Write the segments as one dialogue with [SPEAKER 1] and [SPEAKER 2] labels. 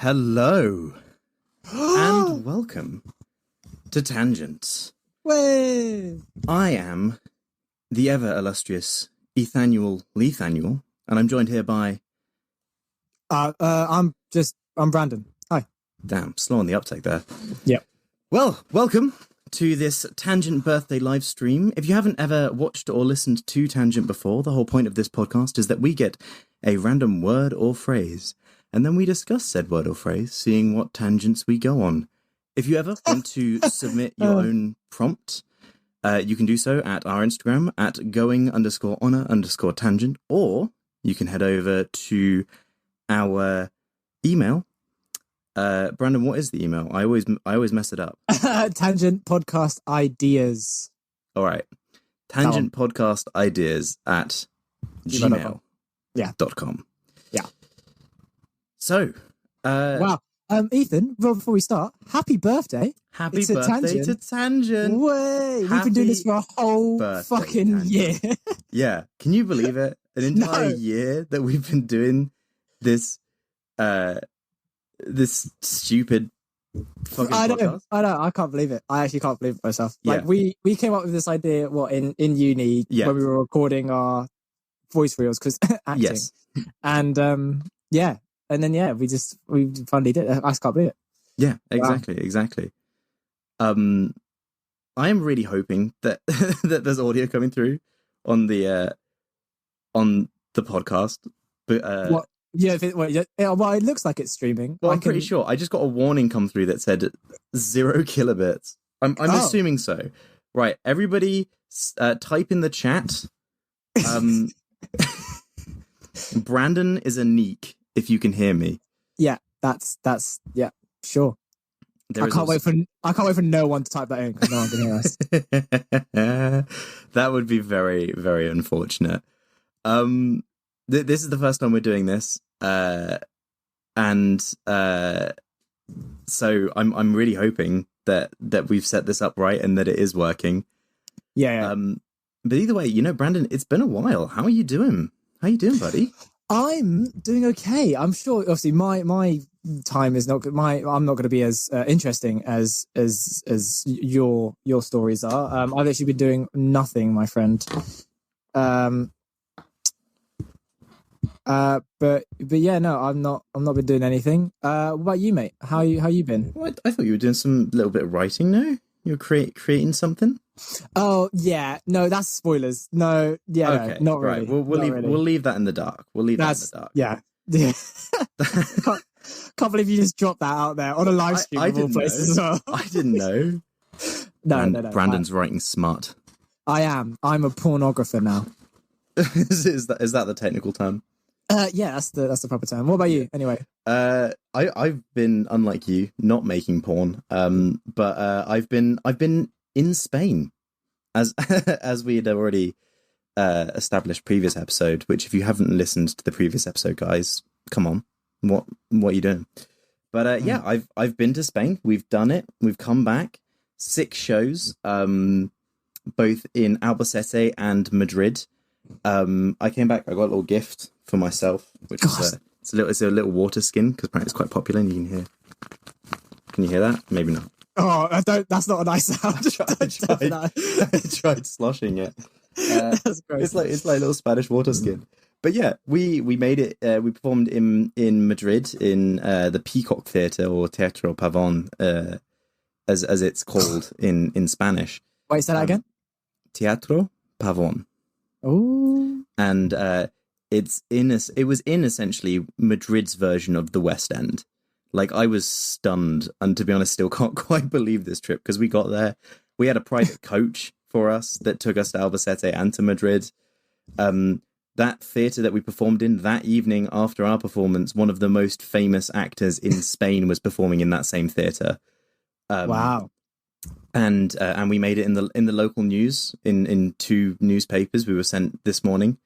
[SPEAKER 1] Hello and welcome to Tangents.
[SPEAKER 2] Way.
[SPEAKER 1] I am the ever illustrious Ethanuel Lethanuel, and I'm joined here by...
[SPEAKER 2] I'm Brandon. Hi.
[SPEAKER 1] Damn, slow on the uptake there.
[SPEAKER 2] Yep.
[SPEAKER 1] Well, welcome to this Tangent birthday live stream. If you haven't ever watched or listened to Tangent before, the whole point of this podcast is that we get a random word or phrase, and then we discuss said word or phrase, seeing what tangents we go on. If you ever want to submit your own prompt, you can do so at our Instagram at going_honor_tangent, or you can head over to our email. Brandon, what is the email? I always mess it up.
[SPEAKER 2] Tangent podcast ideas.
[SPEAKER 1] All right. Tangent podcast ideas at gmail.com.
[SPEAKER 2] Yeah. Yeah.
[SPEAKER 1] So,
[SPEAKER 2] wow. Ethan, before we start, happy birthday.
[SPEAKER 1] Happy birthday to Tangent.
[SPEAKER 2] Way. We've been doing this for a whole fucking year.
[SPEAKER 1] Yeah. Can you believe it? An entire year that we've been doing this this stupid fucking podcast.
[SPEAKER 2] I know. I can't believe it. I actually can't believe it myself.
[SPEAKER 1] Yeah.
[SPEAKER 2] Like we came up with this idea in uni when we were recording our voice reels because acting.
[SPEAKER 1] Yes.
[SPEAKER 2] And and then we finally did it. I just can't believe it.
[SPEAKER 1] Yeah, exactly. I am really hoping that that there's audio coming through on the podcast. But
[SPEAKER 2] what? Yeah, well, it looks like it's streaming.
[SPEAKER 1] Well, I'm pretty sure. I just got a warning come through that said 0 kilobits. I'm assuming so. Right, everybody, type in the chat. Brandon is a neek. If you can hear me.
[SPEAKER 2] Yeah, that's sure. I can't wait for no one to type that in because no one can hear us.
[SPEAKER 1] That would be very, very unfortunate. This is the first time we're doing this, so I'm really hoping that we've set this up right and that it is working.
[SPEAKER 2] Yeah.
[SPEAKER 1] But either way, Brandon, it's been a while. How are you doing? How you doing, buddy?
[SPEAKER 2] I'm doing okay. I'm sure. Obviously, my time is not good. I'm not going to be as interesting as your stories are. I've actually been doing nothing, my friend. But yeah, no, I'm not been doing anything. What about you, mate? How you been?
[SPEAKER 1] Well, I thought you were doing some little bit of writing. No, you were creating something.
[SPEAKER 2] Oh yeah, no, that's spoilers. No, yeah,
[SPEAKER 1] okay,
[SPEAKER 2] no, not really.
[SPEAKER 1] Right. We'll leave that in the dark. We'll leave that in the dark.
[SPEAKER 2] Yeah. Can't believe you just dropped that out there on a live stream of all places as well.
[SPEAKER 1] I didn't know.
[SPEAKER 2] No.
[SPEAKER 1] Brandon's writing smart.
[SPEAKER 2] I am. I'm a pornographer now.
[SPEAKER 1] Is that the technical term?
[SPEAKER 2] Yeah, that's the proper term. What about you, anyway?
[SPEAKER 1] I've been, unlike you, not making porn. But I've been in Spain, as we had already established previous episode. Which, if you haven't listened to the previous episode, guys, come on, what are you doing? But yeah, I've been to Spain. We've done it. We've come back. 6 shows, both in Albacete and Madrid. I came back. I got a little gift for myself, which is it's a little water skin because apparently it's quite popular. And you can hear. Can you hear that? Maybe not.
[SPEAKER 2] Oh, I don't. That's not a nice sound.
[SPEAKER 1] I tried sloshing it.
[SPEAKER 2] That's great.
[SPEAKER 1] It's like a little Spanish water skin. But yeah, we made it. We performed in Madrid in the Peacock Theatre, or Teatro Pavón, as it's called in Spanish.
[SPEAKER 2] Wait, say that again.
[SPEAKER 1] Teatro Pavón.
[SPEAKER 2] Oh.
[SPEAKER 1] And it was in essentially Madrid's version of the West End. Like, I was stunned, and to be honest, still can't quite believe this trip, because we got there. We had a private coach for us that took us to Albacete and to Madrid. That theatre that we performed in that evening after our performance, one of the most famous actors in Spain was performing in that same theatre.
[SPEAKER 2] Wow.
[SPEAKER 1] And we made it in the local news in 2 newspapers. We were sent this morning.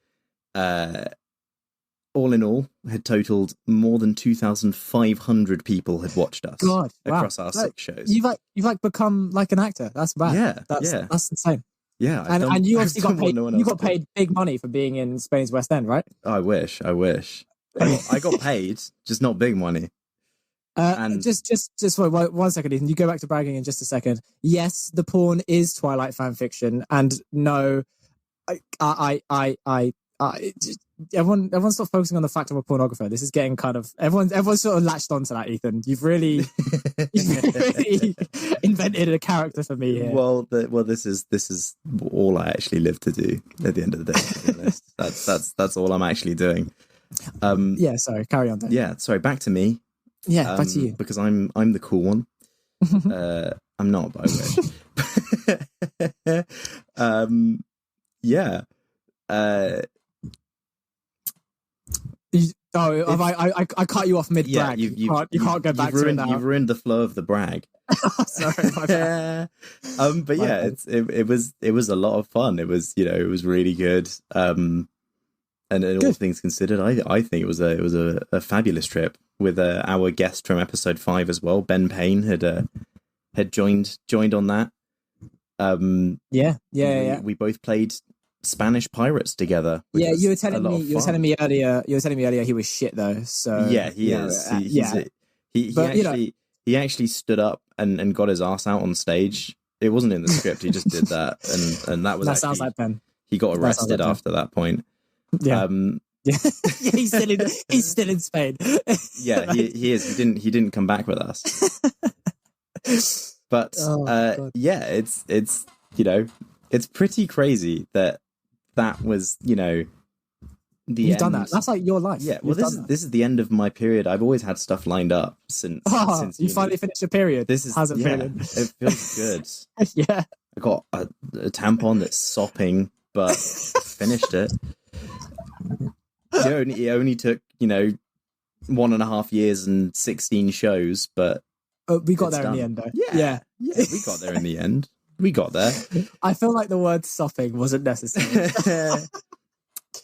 [SPEAKER 1] All in all, had totaled more than 2,500 people had watched us across our 6 shows.
[SPEAKER 2] You've become like an actor. That's bad.
[SPEAKER 1] Yeah,
[SPEAKER 2] that's insane.
[SPEAKER 1] Yeah,
[SPEAKER 2] and you obviously got paid. You got paid big money for being in Spain's West End, right?
[SPEAKER 1] I wish. I got paid, just not big money. And
[SPEAKER 2] just wait, one second, Ethan. You go back to bragging in just a second. Yes, the porn is Twilight fan fiction, and no, everyone stop focusing on the fact I'm a pornographer. This is getting kind of everyone's sort of latched onto that, Ethan. You've really invented a character for me here.
[SPEAKER 1] Well, this is all I actually live to do at the end of the day. To be honest. That's all I'm actually doing.
[SPEAKER 2] Yeah, sorry, carry on then.
[SPEAKER 1] Yeah, sorry, back to me.
[SPEAKER 2] Yeah, back to you.
[SPEAKER 1] Because I'm the cool one. I'm not, but I wish. Yeah.
[SPEAKER 2] I cut you off mid brag. You can't go back to it now.
[SPEAKER 1] You've ruined the flow of the brag.
[SPEAKER 2] Sorry, my bad.
[SPEAKER 1] But yeah, it was a lot of fun. It was really good. And all things considered, I think it was a fabulous trip with our guest from episode 5 as well. Ben Payne had joined on that. We both played Spanish pirates together.
[SPEAKER 2] Yeah, you were telling me earlier he was shit though. So
[SPEAKER 1] yeah, he is. He actually stood up and got his ass out on stage. It wasn't in the script. He just did that, and that was. That
[SPEAKER 2] sounds like Ben.
[SPEAKER 1] He got arrested after that point.
[SPEAKER 2] Yeah. Yeah, he's still in Spain.
[SPEAKER 1] Yeah, he is. He didn't come back with us. But yeah, it's it's pretty crazy that was the
[SPEAKER 2] You've
[SPEAKER 1] end.
[SPEAKER 2] done that. That's like your life.
[SPEAKER 1] Yeah. Well, this is the end of my period. I've always had stuff lined up since.
[SPEAKER 2] You finally finished your period.
[SPEAKER 1] How's it feeling? It feels good.
[SPEAKER 2] Yeah.
[SPEAKER 1] I got a tampon that's sopping, but finished it. It only took 1.5 years and 16 shows, but
[SPEAKER 2] we got there in the end, though.
[SPEAKER 1] Yeah, we got there in the end. We got there.
[SPEAKER 2] I feel like the word sopping wasn't necessary.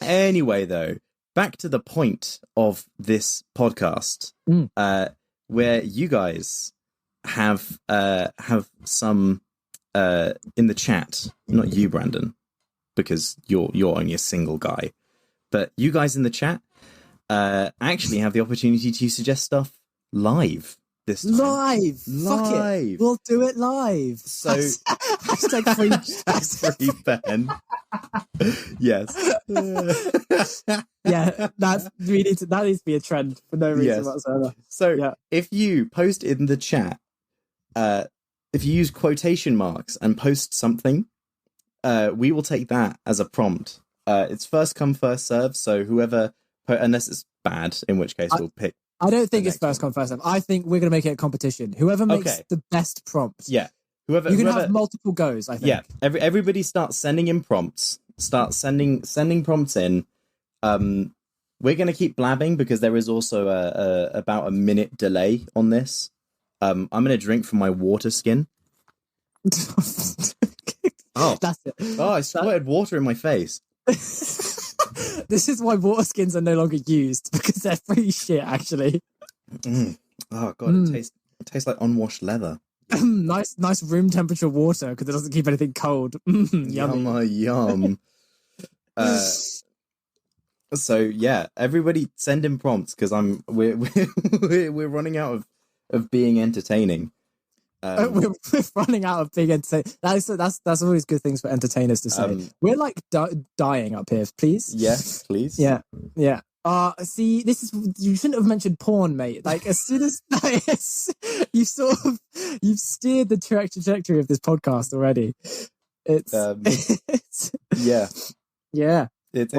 [SPEAKER 1] Anyway, though, back to the point of this podcast, where you guys have some in the chat. Not you, Brandon, because you're only a single guy. But you guys in the chat actually have the opportunity to suggest stuff live this time.
[SPEAKER 2] Live! Fuck it. We'll do it live.
[SPEAKER 1] So
[SPEAKER 2] hashtag free
[SPEAKER 1] Ben. Yes.
[SPEAKER 2] Yeah, that needs to be a trend for no reason whatsoever.
[SPEAKER 1] So if you post in the chat, if you use quotation marks and post something, we will take that as a prompt. It's first come, first serve. So whoever, unless it's bad, in which case we'll pick.
[SPEAKER 2] I don't think it's first come, first serve. I think we're going to make it a competition. Whoever makes the best prompt.
[SPEAKER 1] Yeah.
[SPEAKER 2] You can have multiple goes, I think.
[SPEAKER 1] Yeah. Everybody starts sending in prompts. Start sending prompts in. We're going to keep blabbing because there is also about a minute delay on this. I'm going to drink from my water skin. Oh,
[SPEAKER 2] that's it.
[SPEAKER 1] Oh, I squirted water in my face.
[SPEAKER 2] This is why water skins are no longer used, because they're free shit, actually.
[SPEAKER 1] Oh god, it tastes like unwashed leather.
[SPEAKER 2] nice room temperature water because it doesn't keep anything cold. Yummy.
[SPEAKER 1] Yum. So yeah, everybody send in prompts because we're running out of being entertaining.
[SPEAKER 2] We're running out of being entertaining. That's always good things for entertainers to say. We're like dying up here, please.
[SPEAKER 1] Yes, please.
[SPEAKER 2] Yeah. See, you shouldn't have mentioned porn, mate. Like as soon as you've steered the trajectory of this podcast already. It's
[SPEAKER 1] yeah. It's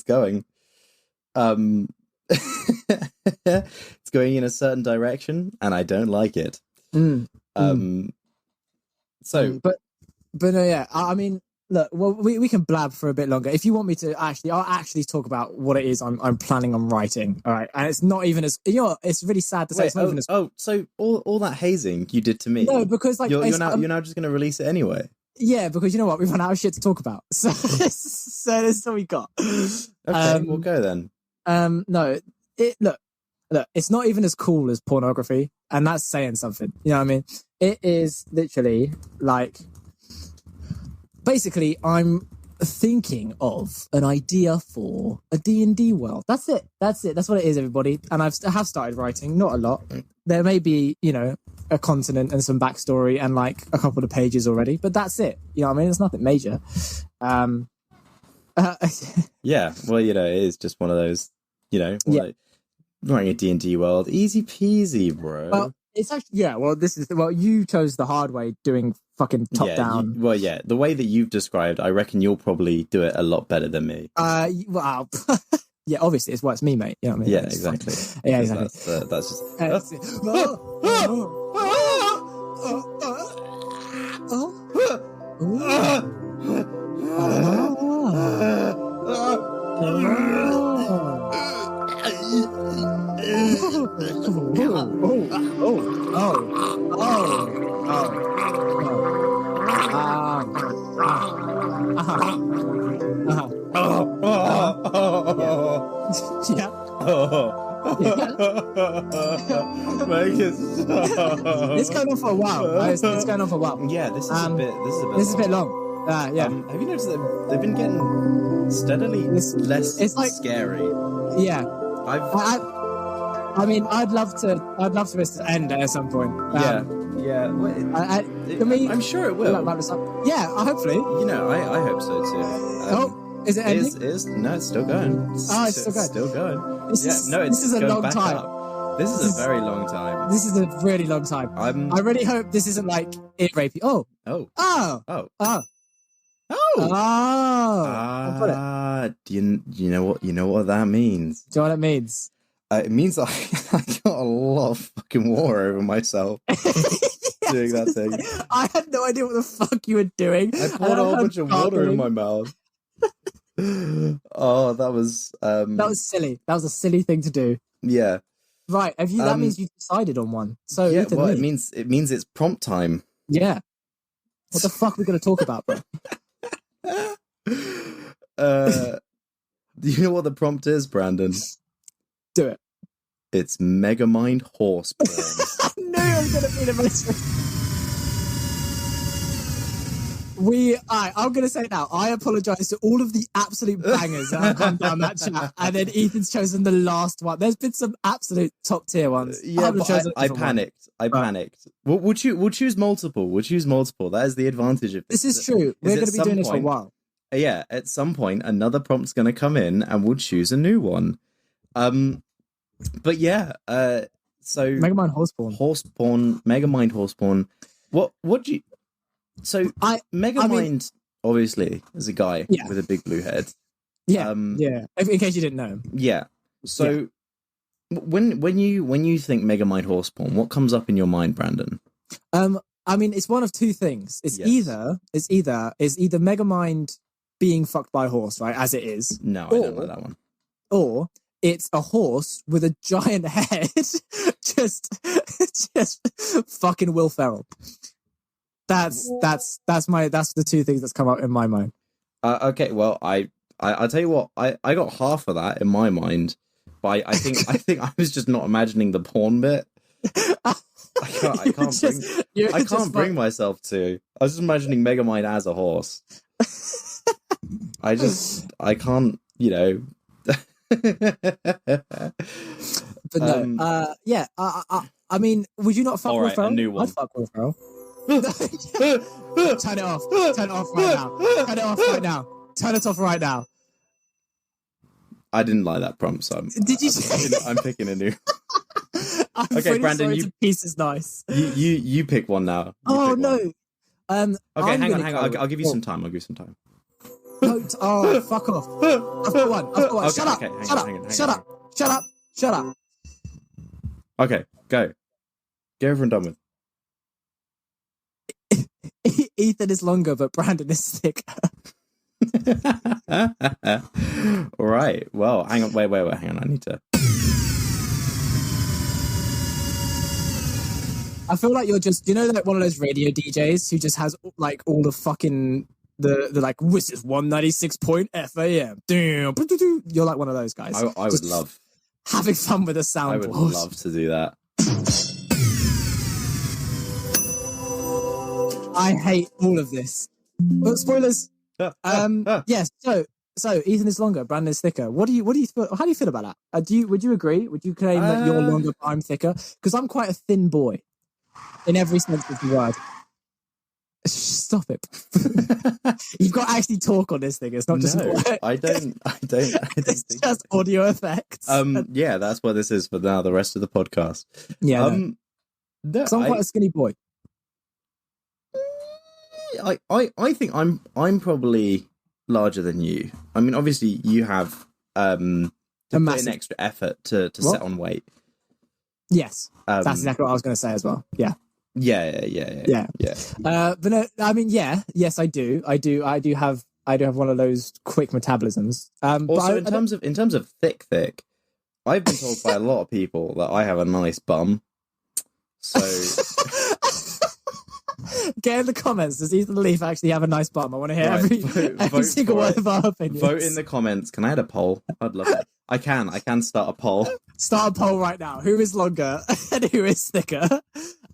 [SPEAKER 1] going. It's going in a certain direction, and I don't like it. So,
[SPEAKER 2] but no, yeah. I mean, look, well, we can blab for a bit longer if you want me to. I'll actually talk about what it is I'm planning on writing. All right, and it's not even as it's really sad to say.
[SPEAKER 1] So all that hazing you did to me.
[SPEAKER 2] No, because like
[SPEAKER 1] you're now just going to release it anyway.
[SPEAKER 2] Yeah, because you know what, we've run out of shit to talk about. So this is what we got.
[SPEAKER 1] Okay, we'll go then.
[SPEAKER 2] No, look, it's not even as cool as pornography, and that's saying something. You know what I mean? It is literally like, basically, I'm thinking of an idea for a D&D world. That's it. That's what it is, everybody. And I have started writing, not a lot. There may be, a continent and some backstory and like a couple of pages already, but that's it. You know what I mean? It's nothing major.
[SPEAKER 1] Yeah, well, it is just one of those, like, writing a D&D world, easy peasy, bro.
[SPEAKER 2] Well, it's actually, you chose the hard way doing fucking top down.
[SPEAKER 1] The way that you've described, I reckon you'll probably do it a lot better than me.
[SPEAKER 2] Wow. Yeah, obviously, it's me, mate. You know what I mean?
[SPEAKER 1] Yeah, exactly.
[SPEAKER 2] Yeah, exactly.
[SPEAKER 1] That's just...
[SPEAKER 2] It's going on for a while. It's going on for a while.
[SPEAKER 1] Yeah, this is a bit
[SPEAKER 2] long. Yeah.
[SPEAKER 1] Have you noticed that they've been getting steadily less scary?
[SPEAKER 2] Yeah. I mean, I'd love to this to end at some point.
[SPEAKER 1] Yeah.
[SPEAKER 2] I'm
[SPEAKER 1] sure it will.
[SPEAKER 2] Yeah, hopefully.
[SPEAKER 1] I hope so too.
[SPEAKER 2] Is it ending?
[SPEAKER 1] No, it's still going.
[SPEAKER 2] It's still going.
[SPEAKER 1] Still going.
[SPEAKER 2] This is a long time.
[SPEAKER 1] This is a very long time.
[SPEAKER 2] This is a really long time. I really hope this isn't like ear rapey.
[SPEAKER 1] Do you know what that means?
[SPEAKER 2] Do you know what it means?
[SPEAKER 1] It means I got a lot of fucking water over myself doing that thing.
[SPEAKER 2] I had no idea what the fuck you were doing.
[SPEAKER 1] I poured a whole bunch of water in my mouth. Oh, that was
[SPEAKER 2] silly. That was a silly thing to do.
[SPEAKER 1] Yeah.
[SPEAKER 2] Right. Have you? That means you decided on one. So
[SPEAKER 1] yeah. Well, it means it's prompt time.
[SPEAKER 2] Yeah. What the fuck are we going to talk about, bro?
[SPEAKER 1] Do you know what the prompt is, Brandon?
[SPEAKER 2] Do it.
[SPEAKER 1] It's Megamind horse porn.
[SPEAKER 2] I knew it was going to be the most... I'm going to say it now. I apologise to all of the absolute bangers that have come down that chat, and then Ethan's chosen the last one. There's been some absolute top tier ones.
[SPEAKER 1] Yeah, but I panicked. I panicked. We'll choose multiple. That is the advantage of
[SPEAKER 2] this. This is true. We're going to be doing this for a while.
[SPEAKER 1] Yeah, at some point, another prompt's going to come in, and we'll choose a new one. But yeah, so
[SPEAKER 2] Megamind horseporn.
[SPEAKER 1] Megamind horseporn. What do you? So Megamind obviously is a guy with a big blue head.
[SPEAKER 2] Yeah, yeah. In case you didn't know.
[SPEAKER 1] Yeah. So when you think Megamind horseporn, what comes up in your mind, Brandon?
[SPEAKER 2] I mean, it's one of two things. It's either Megamind being fucked by a horse, right? As it is.
[SPEAKER 1] No, I don't like that one. Or
[SPEAKER 2] it's a horse with a giant head, just fucking Will Ferrell. That's the two things that's come up in my mind.
[SPEAKER 1] Okay, well, I'll tell you what, I got half of that in my mind, but I think I was just not imagining the porn bit. I can't bring myself to. I was just imagining Megamind as a horse. I can't,
[SPEAKER 2] But no, I mean, would you not fuck Will Ferrell?
[SPEAKER 1] A new one.
[SPEAKER 2] I'd fuck Will Ferrell. Turn it off. Turn it off right now. Turn it off right now. Turn it off right now.
[SPEAKER 1] I didn't like that prompt, so I'm picking a new.
[SPEAKER 2] Okay, Brandon, a piece is nice.
[SPEAKER 1] You pick one now.
[SPEAKER 2] No.
[SPEAKER 1] Okay, hang on. I'll give you some time.
[SPEAKER 2] No, fuck off. I've got one.
[SPEAKER 1] Okay,
[SPEAKER 2] Shut up. Shut up.
[SPEAKER 1] Okay, go. Get over and done with.
[SPEAKER 2] Ethan is longer, but Brandon is thicker.
[SPEAKER 1] All right. Well, hang on. Wait. Hang on. I need to.
[SPEAKER 2] I feel like you're just, like one of those radio DJs who just has like all the fucking the like this is 196.FAM. Damn. You're like one of those guys.
[SPEAKER 1] I would love
[SPEAKER 2] having fun with a soundboard.
[SPEAKER 1] I would love to do that.
[SPEAKER 2] I hate all of this. But spoilers. Yes. So Ethan is longer, Brandon is thicker. What do you feel? How do you feel about that? Would you agree? Would you claim that you're longer, but I'm thicker? Because I'm quite a thin boy, in every sense of the word. Stop it! You've got to actually talk on this thing. It's not just.
[SPEAKER 1] No, I don't.
[SPEAKER 2] It's just audio effects.
[SPEAKER 1] Yeah, that's what this is for now. The rest of the podcast.
[SPEAKER 2] Yeah. No, I'm quite a skinny boy.
[SPEAKER 1] I think I'm probably larger than you. I mean, obviously you have to put in extra effort to set on weight.
[SPEAKER 2] Yes, that's exactly what I was going to say as well. Yeah.
[SPEAKER 1] Yeah.
[SPEAKER 2] But no, I mean, yes, I do have one of those quick metabolisms.
[SPEAKER 1] Also, in terms of thick, I've been told by a lot of people that I have a nice bum. So.
[SPEAKER 2] Get in the comments. Does Ethan Leaf actually have a nice bum? I want to hear every single one of our opinions.
[SPEAKER 1] Vote in the comments. Can I add a poll? I'd love it. I can start a poll.
[SPEAKER 2] Start a poll right now. Who is longer and who is thicker?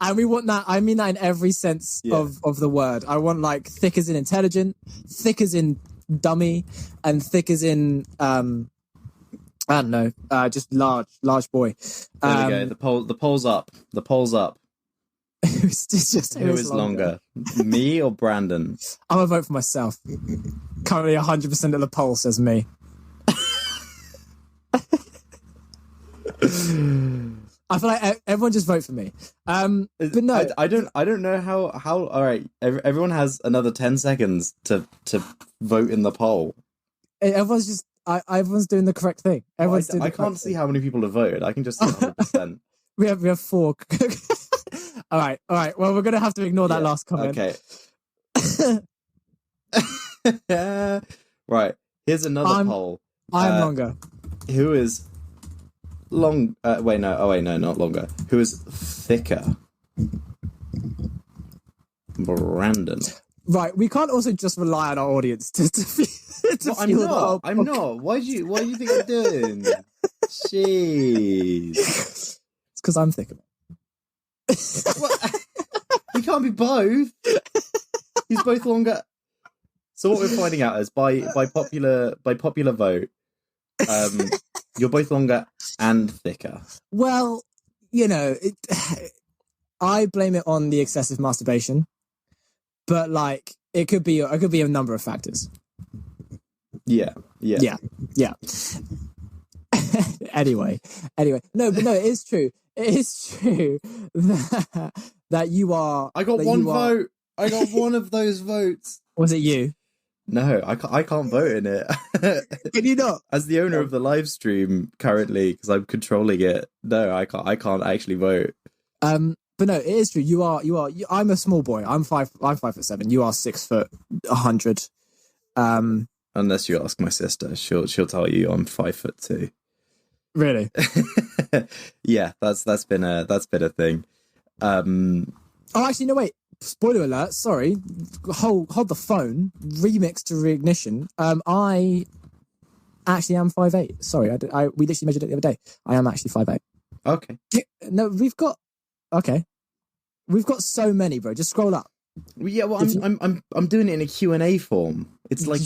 [SPEAKER 2] And we want that. I mean that in every sense of the word. I want like thick as in intelligent, thick as in dummy, and thick as in I don't know, just large boy.
[SPEAKER 1] There we go. The poll's up. The poll's up.
[SPEAKER 2] Who is longer?
[SPEAKER 1] Me or Brandon?
[SPEAKER 2] I'm gonna vote for myself. Currently 100% of the poll says me. I feel like everyone just vote for me. But no,
[SPEAKER 1] I don't know how. All right, everyone has another 10 seconds to vote in the poll.
[SPEAKER 2] Everyone's doing the correct thing.
[SPEAKER 1] I can't see how many people have voted. I can just see 100%.
[SPEAKER 2] we have 4. All right. Well, we're gonna have to ignore that last comment.
[SPEAKER 1] Okay. Right. Here's another poll.
[SPEAKER 2] I'm longer.
[SPEAKER 1] Who is long? Wait, no, not longer. Who is thicker? Brandon.
[SPEAKER 2] Right. We can't also just rely on our audience to
[SPEAKER 1] I'm not. Why do you think I'm doing? Jeez.
[SPEAKER 2] It's because I'm thicker.
[SPEAKER 1] We can't be both. He's both longer. So what we're finding out is by popular vote, you're both longer and thicker.
[SPEAKER 2] Well, I blame it on the excessive masturbation, but like it could be a number of factors. Yeah. Anyway, no, but no, it is true. It is true that you are.
[SPEAKER 1] I got one vote. I got one of those votes.
[SPEAKER 2] Was it you?
[SPEAKER 1] No, I can't vote in it.
[SPEAKER 2] Can you not?
[SPEAKER 1] As the owner of the live stream currently, because I'm controlling it. No, I can't actually vote.
[SPEAKER 2] But no, it is true. You are. I'm a small boy. I'm 5'7". You are 6 foot 100.
[SPEAKER 1] Unless you ask my sister, she'll tell you I'm 5'2".
[SPEAKER 2] Really?
[SPEAKER 1] Yeah, that's been a thing.
[SPEAKER 2] Oh, actually, no, wait. Spoiler alert. Sorry. Hold the phone. Remix to reignition. I actually am 5'8". Sorry, we literally measured it the other day. I am actually 5'8".
[SPEAKER 1] Okay.
[SPEAKER 2] No, we've got so many, bro. Just scroll up.
[SPEAKER 1] Yeah, well, I'm doing it in a Q&A form. It's like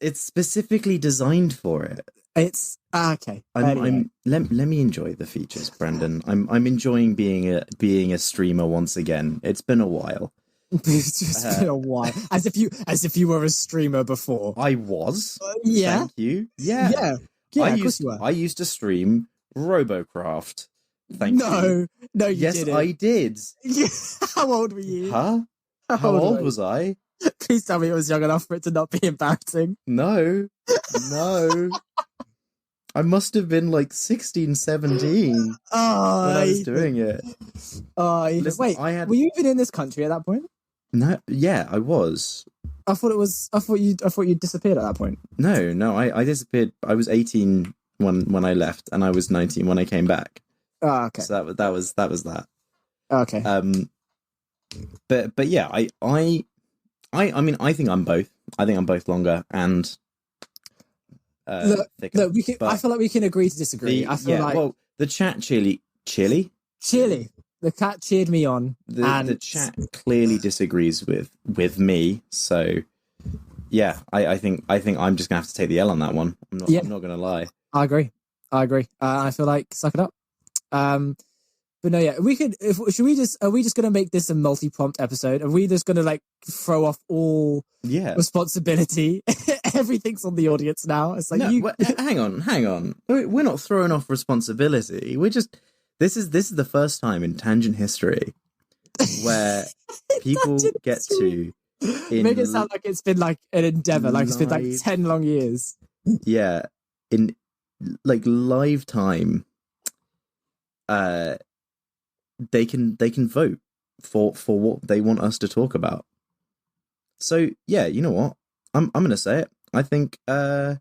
[SPEAKER 1] it's specifically designed for it.
[SPEAKER 2] It's okay. Anyway.
[SPEAKER 1] Let me enjoy the features, Brandon. I'm enjoying being a streamer once again. It's been a while.
[SPEAKER 2] It's just been a while. As if you were a streamer before.
[SPEAKER 1] I was.
[SPEAKER 2] Yeah.
[SPEAKER 1] Thank you. Yeah.
[SPEAKER 2] Of course you were.
[SPEAKER 1] I used to stream Robocraft. Thank you.
[SPEAKER 2] No, you didn't.
[SPEAKER 1] Yes, I did.
[SPEAKER 2] How old were you?
[SPEAKER 1] Huh? How old was I?
[SPEAKER 2] Please tell me it was young enough for it to not be embarrassing.
[SPEAKER 1] No. I must have been like 16, 17 when I was doing it.
[SPEAKER 2] Listen, wait, were you even in this country at that point?
[SPEAKER 1] No, yeah, I was.
[SPEAKER 2] I thought you disappeared at that point.
[SPEAKER 1] No, I disappeared. I was 18 when I left, and I was 19 when I came back.
[SPEAKER 2] Oh, okay.
[SPEAKER 1] So that was that.
[SPEAKER 2] Okay.
[SPEAKER 1] But yeah, I mean, I think I'm both. I think I'm both longer and thicker.
[SPEAKER 2] Look, I feel like we can agree to disagree.
[SPEAKER 1] Well, the chat Chili.
[SPEAKER 2] The cat cheered me on.
[SPEAKER 1] The chat clearly disagrees with me. So yeah, I think I'm just gonna have to take the L on that one. I'm not gonna lie.
[SPEAKER 2] I agree. I feel like suck it up. But no, yeah, we could. Should we just? Are we just going to make this a multi-prompt episode? Are we just going to like throw off all responsibility? Everything's on the audience now. It's like
[SPEAKER 1] hang on. We're not throwing off responsibility. We're just this is the first time in tangent history where people get to
[SPEAKER 2] make it sound like it's been like an endeavor, like it's been like 10 long years.
[SPEAKER 1] Yeah, in like live time. They can vote for what they want us to talk about. So yeah, you know what? I'm gonna say it. I think I've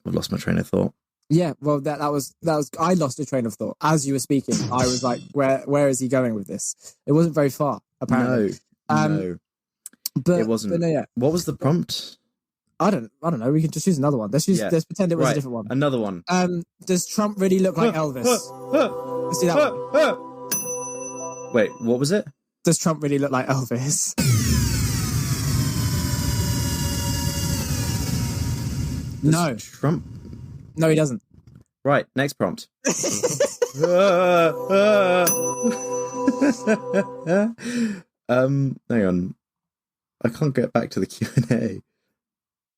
[SPEAKER 1] lost my train of thought.
[SPEAKER 2] Yeah, well that was I lost a train of thought as you were speaking. I was like, where is he going with this? It wasn't very far, apparently.
[SPEAKER 1] No.
[SPEAKER 2] But
[SPEAKER 1] it wasn't.
[SPEAKER 2] But no, yeah.
[SPEAKER 1] What was the prompt?
[SPEAKER 2] I don't know. We can just use another one. Let's pretend it was a different one.
[SPEAKER 1] Another one.
[SPEAKER 2] Does Trump really look like Elvis? Let's do that one.
[SPEAKER 1] Wait, what was it?
[SPEAKER 2] Does Trump really look like Elvis? No.
[SPEAKER 1] Trump?
[SPEAKER 2] No, he doesn't.
[SPEAKER 1] Right, next prompt. Hang on. I can't get back to the Q&A.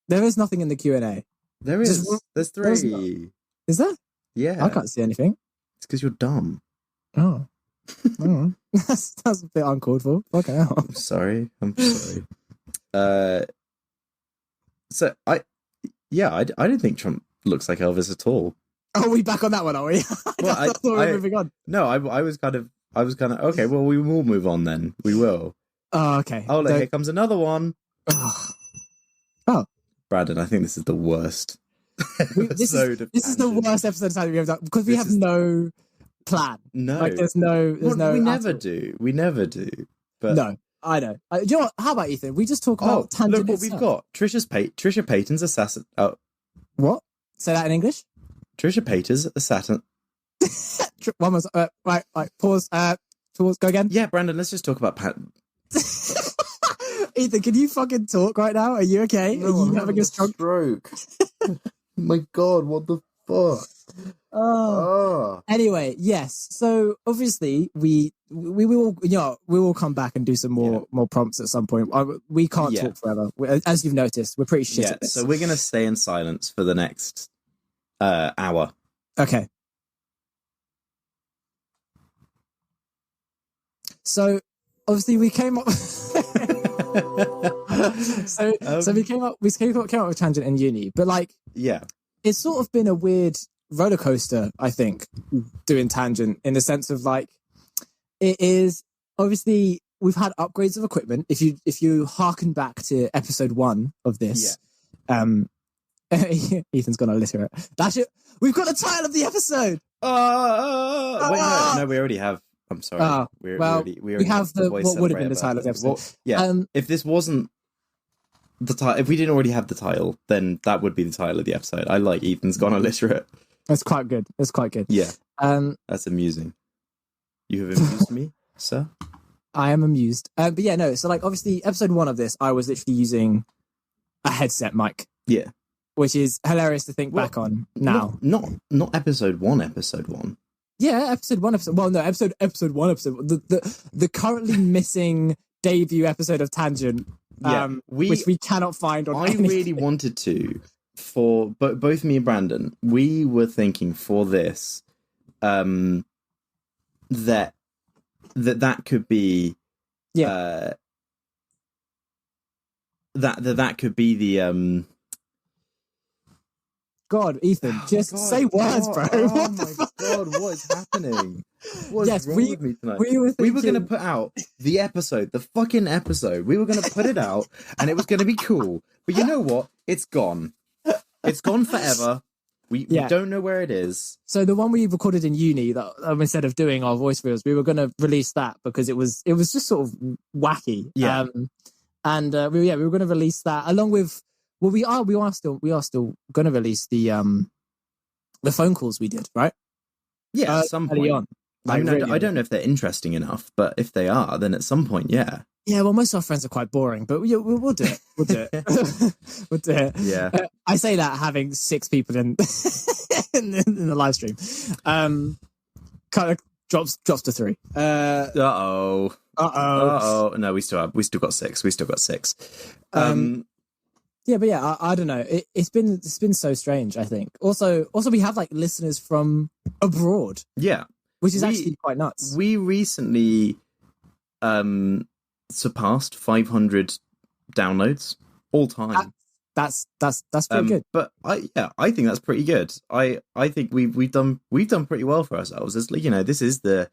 [SPEAKER 2] There is nothing in the Q&A.
[SPEAKER 1] There is. There's 3.
[SPEAKER 2] Is there?
[SPEAKER 1] Yeah.
[SPEAKER 2] I can't see anything.
[SPEAKER 1] It's because you're dumb.
[SPEAKER 2] Oh. That's a bit uncalled for. Fucking hell.
[SPEAKER 1] I'm sorry. So I don't think Trump looks like Elvis at all.
[SPEAKER 2] Oh, we back on that one, are we?
[SPEAKER 1] Well,
[SPEAKER 2] I thought we were moving on.
[SPEAKER 1] No, I was kind of okay. Well, we will move on then. We will.
[SPEAKER 2] Oh, okay.
[SPEAKER 1] Oh, look, here comes another one.
[SPEAKER 2] Oh.
[SPEAKER 1] Brandon, I think this is the worst episode of
[SPEAKER 2] This is the worst episode of Tangent we've ever done because we have no plan.
[SPEAKER 1] No.
[SPEAKER 2] Like, there's no.
[SPEAKER 1] We never do. But
[SPEAKER 2] no, I know. Do you know what? How about Ethan? We just talk about Tangent.
[SPEAKER 1] Look what we've got. Trisha Payton's assassin. Oh.
[SPEAKER 2] What? Say that in English.
[SPEAKER 1] Trisha Payton's assassin.
[SPEAKER 2] One was right. Pause. Pause. Go again.
[SPEAKER 1] Yeah, Brandon. Let's just talk about
[SPEAKER 2] Ethan, can you fucking talk right now? Are you okay?
[SPEAKER 1] No,
[SPEAKER 2] Are you
[SPEAKER 1] I'm
[SPEAKER 2] having a stroke?
[SPEAKER 1] My God, what the fuck?
[SPEAKER 2] Anyway, yes. So obviously we will come back and do some more prompts at some point. We can't talk forever. As you've noticed, we're pretty shit at this.
[SPEAKER 1] So we're gonna stay in silence for the next hour.
[SPEAKER 2] Okay. So obviously we came up. So we came up with Tangent in uni, but like, it's sort of been a weird roller coaster, I think, doing Tangent in the sense of like, it is obviously we've had upgrades of equipment. If you harken back to episode 1 of this, Ethan's gone illiterate. That's it. We've got the title of the episode.
[SPEAKER 1] Wait, no, we already have. I'm sorry. We
[SPEAKER 2] have what would have been the title of the episode.
[SPEAKER 1] Well, if this wasn't the title, if we didn't already have the title, then that would be the title of the episode. I like Ethan's gone illiterate.
[SPEAKER 2] That's quite good.
[SPEAKER 1] Yeah. That's amusing. You have amused me, sir.
[SPEAKER 2] I am amused. But yeah, no. So like, obviously, episode 1 of this, I was literally using a headset mic.
[SPEAKER 1] Yeah.
[SPEAKER 2] Which is hilarious to think back on now.
[SPEAKER 1] Not episode 1. Episode 1.
[SPEAKER 2] Yeah, episode 1. Well, no, episode 1. The currently missing debut episode of Tangent, which we cannot find on.
[SPEAKER 1] I really wanted to for both me and Brandon. We were thinking for this, that could be, that could be the God, Ethan, say words, bro. Oh my God, what is happening? What is wrong with me tonight?
[SPEAKER 2] We were
[SPEAKER 1] going to put out the episode, the fucking episode. We were going to put it out, and it was going to be cool. But you know what? It's gone. It's gone forever. We don't know where it is.
[SPEAKER 2] So the one we recorded in uni, that instead of doing our voice reels, we were going to release that because it was just sort of wacky.
[SPEAKER 1] Yeah.
[SPEAKER 2] We were going to release that along with. Well, we are still going to release the phone calls we did, right?
[SPEAKER 1] Yeah, at some point. I mean,
[SPEAKER 2] really
[SPEAKER 1] I don't know if they're interesting enough, but if they are, then at some point, yeah.
[SPEAKER 2] Yeah, well, most of our friends are quite boring, but we'll do it. We'll do it. We'll do it.
[SPEAKER 1] Yeah.
[SPEAKER 2] I say that having 6 people in in the live stream, kind of drops to 3.
[SPEAKER 1] Uh-oh. No, we still got 6. We still got 6.
[SPEAKER 2] Yeah, but yeah, I don't know. It's been so strange. I think also we have like listeners from abroad.
[SPEAKER 1] Yeah,
[SPEAKER 2] which is actually quite nuts.
[SPEAKER 1] We recently surpassed 500 downloads all time.
[SPEAKER 2] That's pretty good.
[SPEAKER 1] But I think that's pretty good. I think we've done pretty well for ourselves. As this is the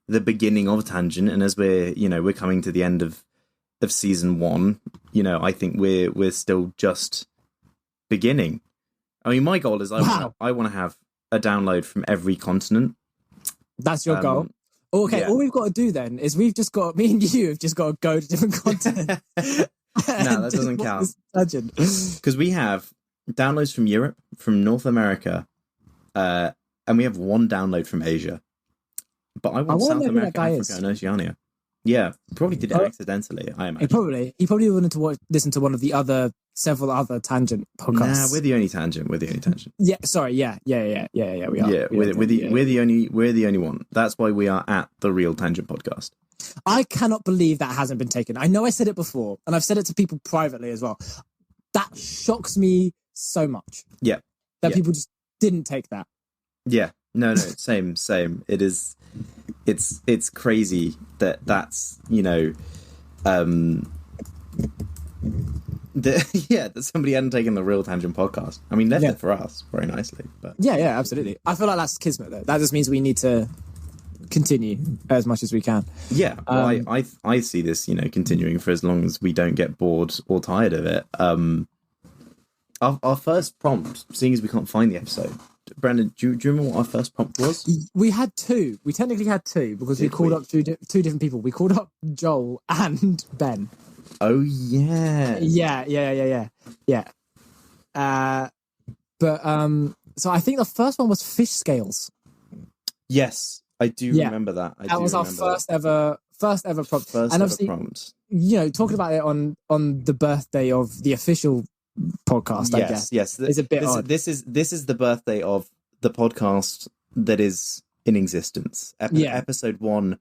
[SPEAKER 1] beginning of Tangent, and as we're coming to the end of season 1, I think we're still just beginning. I mean, my goal is I want to have a download from every continent.
[SPEAKER 2] That's your goal. Okay, all we've got to do then is me and you have just got to go to different continents.
[SPEAKER 1] No, that doesn't count. Because we have downloads from Europe, from North America, and we have 1 download from Asia. But I want South America, Africa, and Oceania. Yeah, probably did it accidentally, I imagine.
[SPEAKER 2] He probably wanted to listen to one of the several other Tangent podcasts.
[SPEAKER 1] Nah, we're the only Tangent.
[SPEAKER 2] Yeah, sorry, yeah, we are.
[SPEAKER 1] Yeah, we're the only one. That's why we are at the Real Tangent Podcast.
[SPEAKER 2] I cannot believe that hasn't been taken. I know I said it before, and I've said it to people privately as well. That shocks me so much.
[SPEAKER 1] Yeah.
[SPEAKER 2] That people just didn't take that.
[SPEAKER 1] Yeah. No, same. It is. It's crazy that's that somebody hadn't taken the Real Tangent Podcast. I mean, left it for us very nicely. But
[SPEAKER 2] yeah, absolutely. I feel like that's kismet though. That just means we need to continue as much as we can.
[SPEAKER 1] Yeah, well, I see this continuing for as long as we don't get bored or tired of it. Our first prompt, seeing as we can't find the episode, Brandon, do you remember what our first prompt was?
[SPEAKER 2] We had 2. We technically had 2 because we called up two different people. We called up Joel and Ben.
[SPEAKER 1] Oh yeah.
[SPEAKER 2] Yeah. But so I think the first one was fish scales.
[SPEAKER 1] Yes, I do remember that.
[SPEAKER 2] That was our first ever prompt. And obviously, talking about it on the birthday of the official podcast, I guess.
[SPEAKER 1] Yes,
[SPEAKER 2] is a bit odd.
[SPEAKER 1] This is the birthday of the podcast that is in existence. Episode 1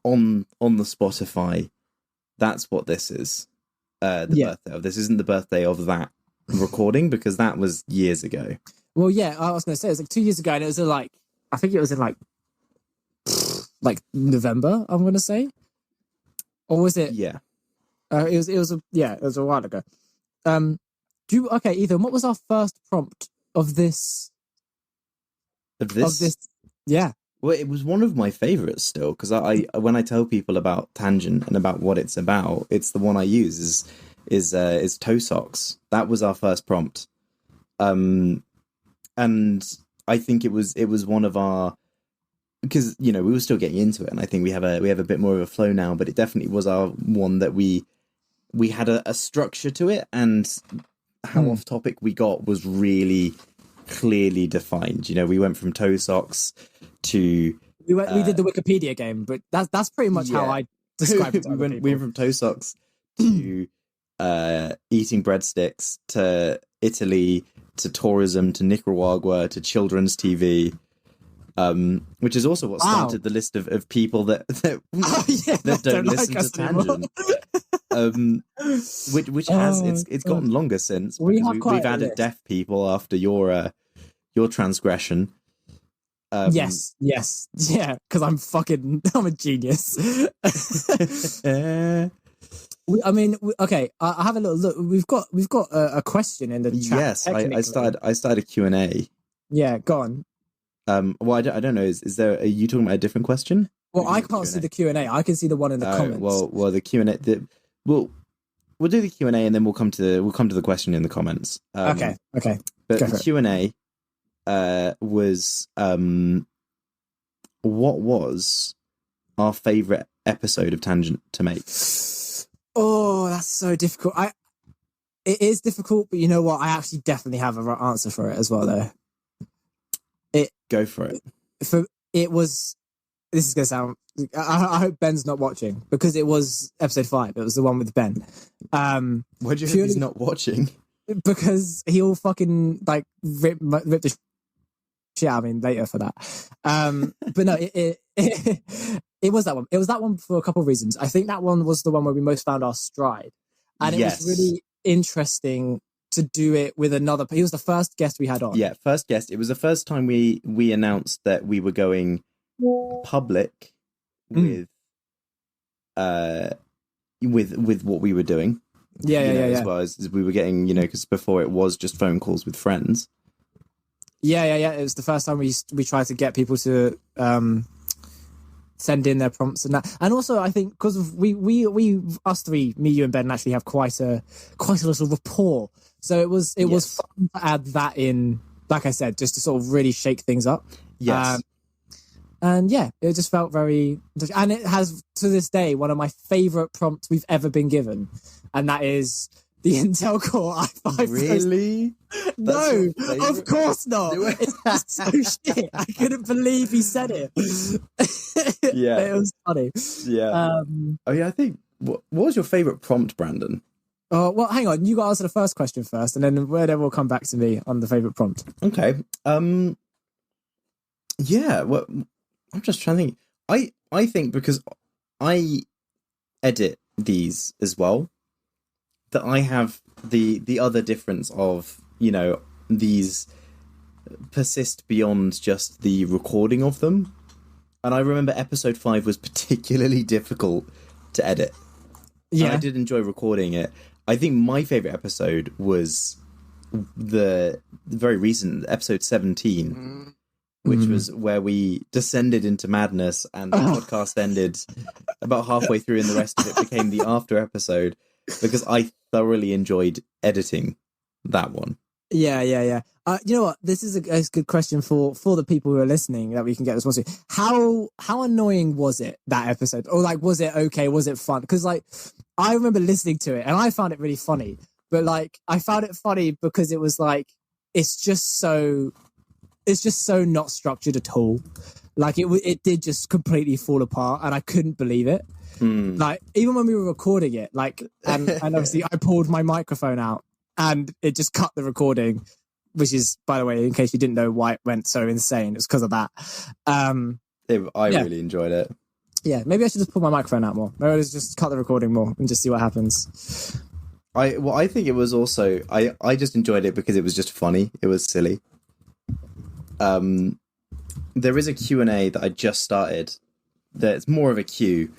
[SPEAKER 1] on the Spotify. That's what this is. Birthday of. This isn't the birthday of that recording because that was years ago.
[SPEAKER 2] Well, yeah, I was going to say it was like 2 years ago, and it was I think it was in like November. I'm going to say, or was it?
[SPEAKER 1] Yeah,
[SPEAKER 2] it was a while ago. Ethan, what was our first prompt of this? Yeah.
[SPEAKER 1] Well, it was one of my favorites still because I when I tell people about Tangent and about what it's about, it's the one I use is toe socks. That was our first prompt, and I think it was one of our, because we were still getting into it, and I think we have a bit more of a flow now, but it definitely was our one that we had a structure to it, and how off topic we got was really clearly defined. We went from toe socks to
[SPEAKER 2] we did the Wikipedia game, but that's pretty much how I describe it.
[SPEAKER 1] We went from toe socks to eating breadsticks to Italy to tourism to Nicaragua to children's TV, which is also what started the list of people that don't listen to Tangent. Which has it's gotten longer since because we've added deaf people after your transgression.
[SPEAKER 2] Yes, yeah, because I'm a genius. I mean, okay. I have a little look. We've got a question in the chat.
[SPEAKER 1] Yes, I started a Q&A.
[SPEAKER 2] Yeah, go on.
[SPEAKER 1] Well, I don't know. Is there? Are you talking about a different question?
[SPEAKER 2] Well, I can't see the Q&A. I can see the one in the comments.
[SPEAKER 1] Well, the Q&A. We'll do the Q&A and then we'll come to the question in the comments.
[SPEAKER 2] Okay.
[SPEAKER 1] But the Q&A was what was our favorite episode of Tangent to make?
[SPEAKER 2] Oh, that's so difficult. It is difficult, but you know what? I actually definitely have an answer for it as well, though.
[SPEAKER 1] Go for it.
[SPEAKER 2] it was. This is gonna sound. I hope Ben's not watching because it was episode 5. It was the one with Ben.
[SPEAKER 1] Why do you hope he's not watching?
[SPEAKER 2] Because he'll fucking like rip the shit out of me later for that. But no, it was that one. It was that one for a couple of reasons. I think that one was the one where we most found our stride, and it was really interesting to do it with another. He was the first guest we had on.
[SPEAKER 1] Yeah, first guest. It was the first time we announced that we were going public with what we were doing.
[SPEAKER 2] Yeah.
[SPEAKER 1] As well as we were getting, because before it was just phone calls with friends.
[SPEAKER 2] Yeah. It was the first time we tried to get people to send in their prompts and that. And also, I think because we us three, me, you, and Ben, actually have quite a little rapport. So it was fun to add that in. Like I said, just to sort of really shake things up.
[SPEAKER 1] Yes.
[SPEAKER 2] And yeah, it just felt very, and it has to this day one of my favorite prompts we've ever been given, and that is the Intel Core i5.
[SPEAKER 1] Really?
[SPEAKER 2] No, of course not. It's so shit. I couldn't believe he said it.
[SPEAKER 1] Yeah,
[SPEAKER 2] it was funny.
[SPEAKER 1] Yeah. I think. What was your favorite prompt, Brandon?
[SPEAKER 2] Oh well, hang on. You got to answer the first question first, and then we'll come back to me on the favorite prompt.
[SPEAKER 1] Okay. Yeah. Well, I'm just trying to think. I think because I edit these as well, that I have the other difference of, these persist beyond just the recording of them. And I remember episode 5 was particularly difficult to edit. Yeah. And I did enjoy recording it. I think my favorite episode was the very recent episode 17. Which was where we descended into madness and the podcast ended about halfway through and the rest of it became the after episode because I thoroughly enjoyed editing that one.
[SPEAKER 2] Yeah. You know what? This is a good question for the people who are listening that we can get response to. How annoying was it, that episode? Or like, was it okay? Was it fun? Because like, I remember listening to it and I found it really funny. But like, I found it funny because it was like, it's just so not structured at all. Like it did just completely fall apart and I couldn't believe it. Like even when we were recording it, like, and obviously I pulled my microphone out and it just cut the recording, which is, by the way, in case you didn't know why it went so insane, it's because of that. I
[SPEAKER 1] really enjoyed it.
[SPEAKER 2] Yeah, maybe I should just pull my microphone out more. Maybe I'll just cut the recording more and just see what happens.
[SPEAKER 1] I think it was also, I just enjoyed it because it was just funny. It was silly. There is a Q&A that I just started that's more of a Q,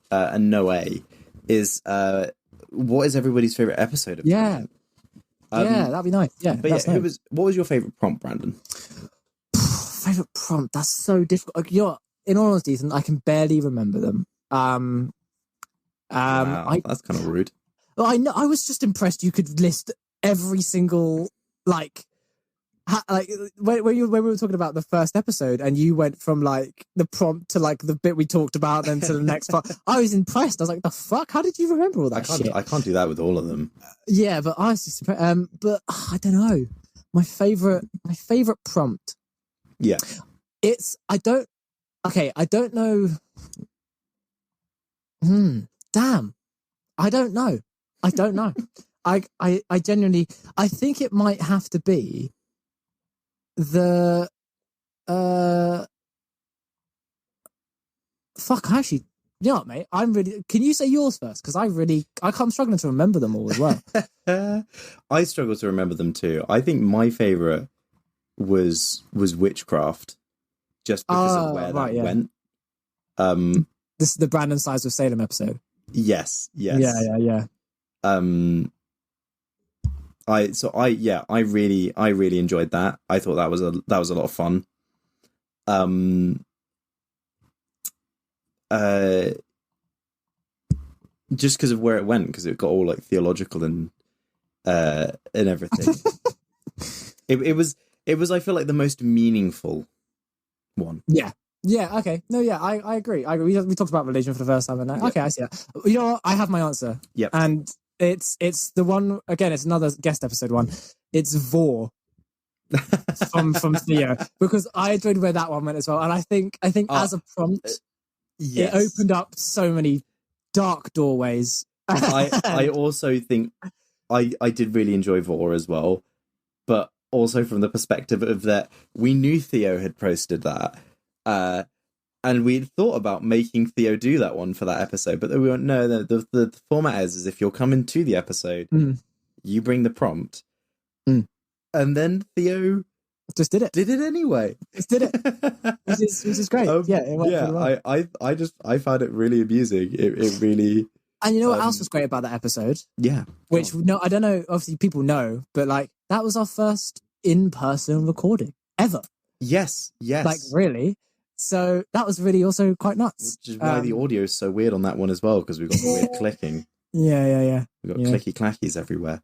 [SPEAKER 1] and no A, is what is everybody's favorite episode of
[SPEAKER 2] yeah that'd be nice.
[SPEAKER 1] But yeah, what was your favorite prompt, Brandon?
[SPEAKER 2] Favorite prompt, that's so difficult. In all honesty, I can barely remember them.
[SPEAKER 1] Wow, that's kind of rude.
[SPEAKER 2] Well, I know, I was just impressed you could list every single when we were talking about the first episode and you went from like the prompt to like the bit we talked about then to the next part, I was impressed. I was like, the fuck, how did you remember all that shit?
[SPEAKER 1] I can't do that with all of them.
[SPEAKER 2] Yeah, but I was just impressed. But I don't know, my favorite prompt, it's I don't know. Damn, I don't know. I genuinely, I think it might have to be the fuck, actually, you know what, mate? Can you say yours first? Because I'm struggling to remember them all as well.
[SPEAKER 1] I struggle to remember them too. I think my favorite was Witchcraft, just because of where that went.
[SPEAKER 2] This is the Brandon Sides of Salem episode.
[SPEAKER 1] Yes.
[SPEAKER 2] Yeah.
[SPEAKER 1] I really enjoyed that. I thought that was a lot of fun. Just because of where it went, because it got all like theological and everything. it was I feel like the most meaningful one.
[SPEAKER 2] Yeah, okay. No, yeah, I agree. We talked about religion for the first time, and okay, I see that. You know what? I have my answer.
[SPEAKER 1] Yep.
[SPEAKER 2] And it's the one, again, it's another guest episode one. It's Vor. from Theo, because I enjoyed where that one went as well. And I think as a prompt,
[SPEAKER 1] yes.
[SPEAKER 2] it opened up so many dark doorways.
[SPEAKER 1] I also think I did really enjoy Vor as well, but also from the perspective of that we knew Theo had posted that, and we'd thought about making Theo do that one for that episode, but we went, no, the format is if you're coming to the episode, you bring the prompt, and then Theo
[SPEAKER 2] just did it
[SPEAKER 1] anyway.
[SPEAKER 2] Just did it, which is great. It went pretty well.
[SPEAKER 1] I found it really amusing. It really.
[SPEAKER 2] And you know what else was great about that episode?
[SPEAKER 1] Yeah.
[SPEAKER 2] Which, no, I don't know, obviously people know, but like, that was our first in-person recording ever.
[SPEAKER 1] Yes.
[SPEAKER 2] Like, really? So that was really also quite nuts.
[SPEAKER 1] Which is why the audio is so weird on that one as well, because we've got the weird clicking.
[SPEAKER 2] Yeah.
[SPEAKER 1] We've got clicky clackies everywhere.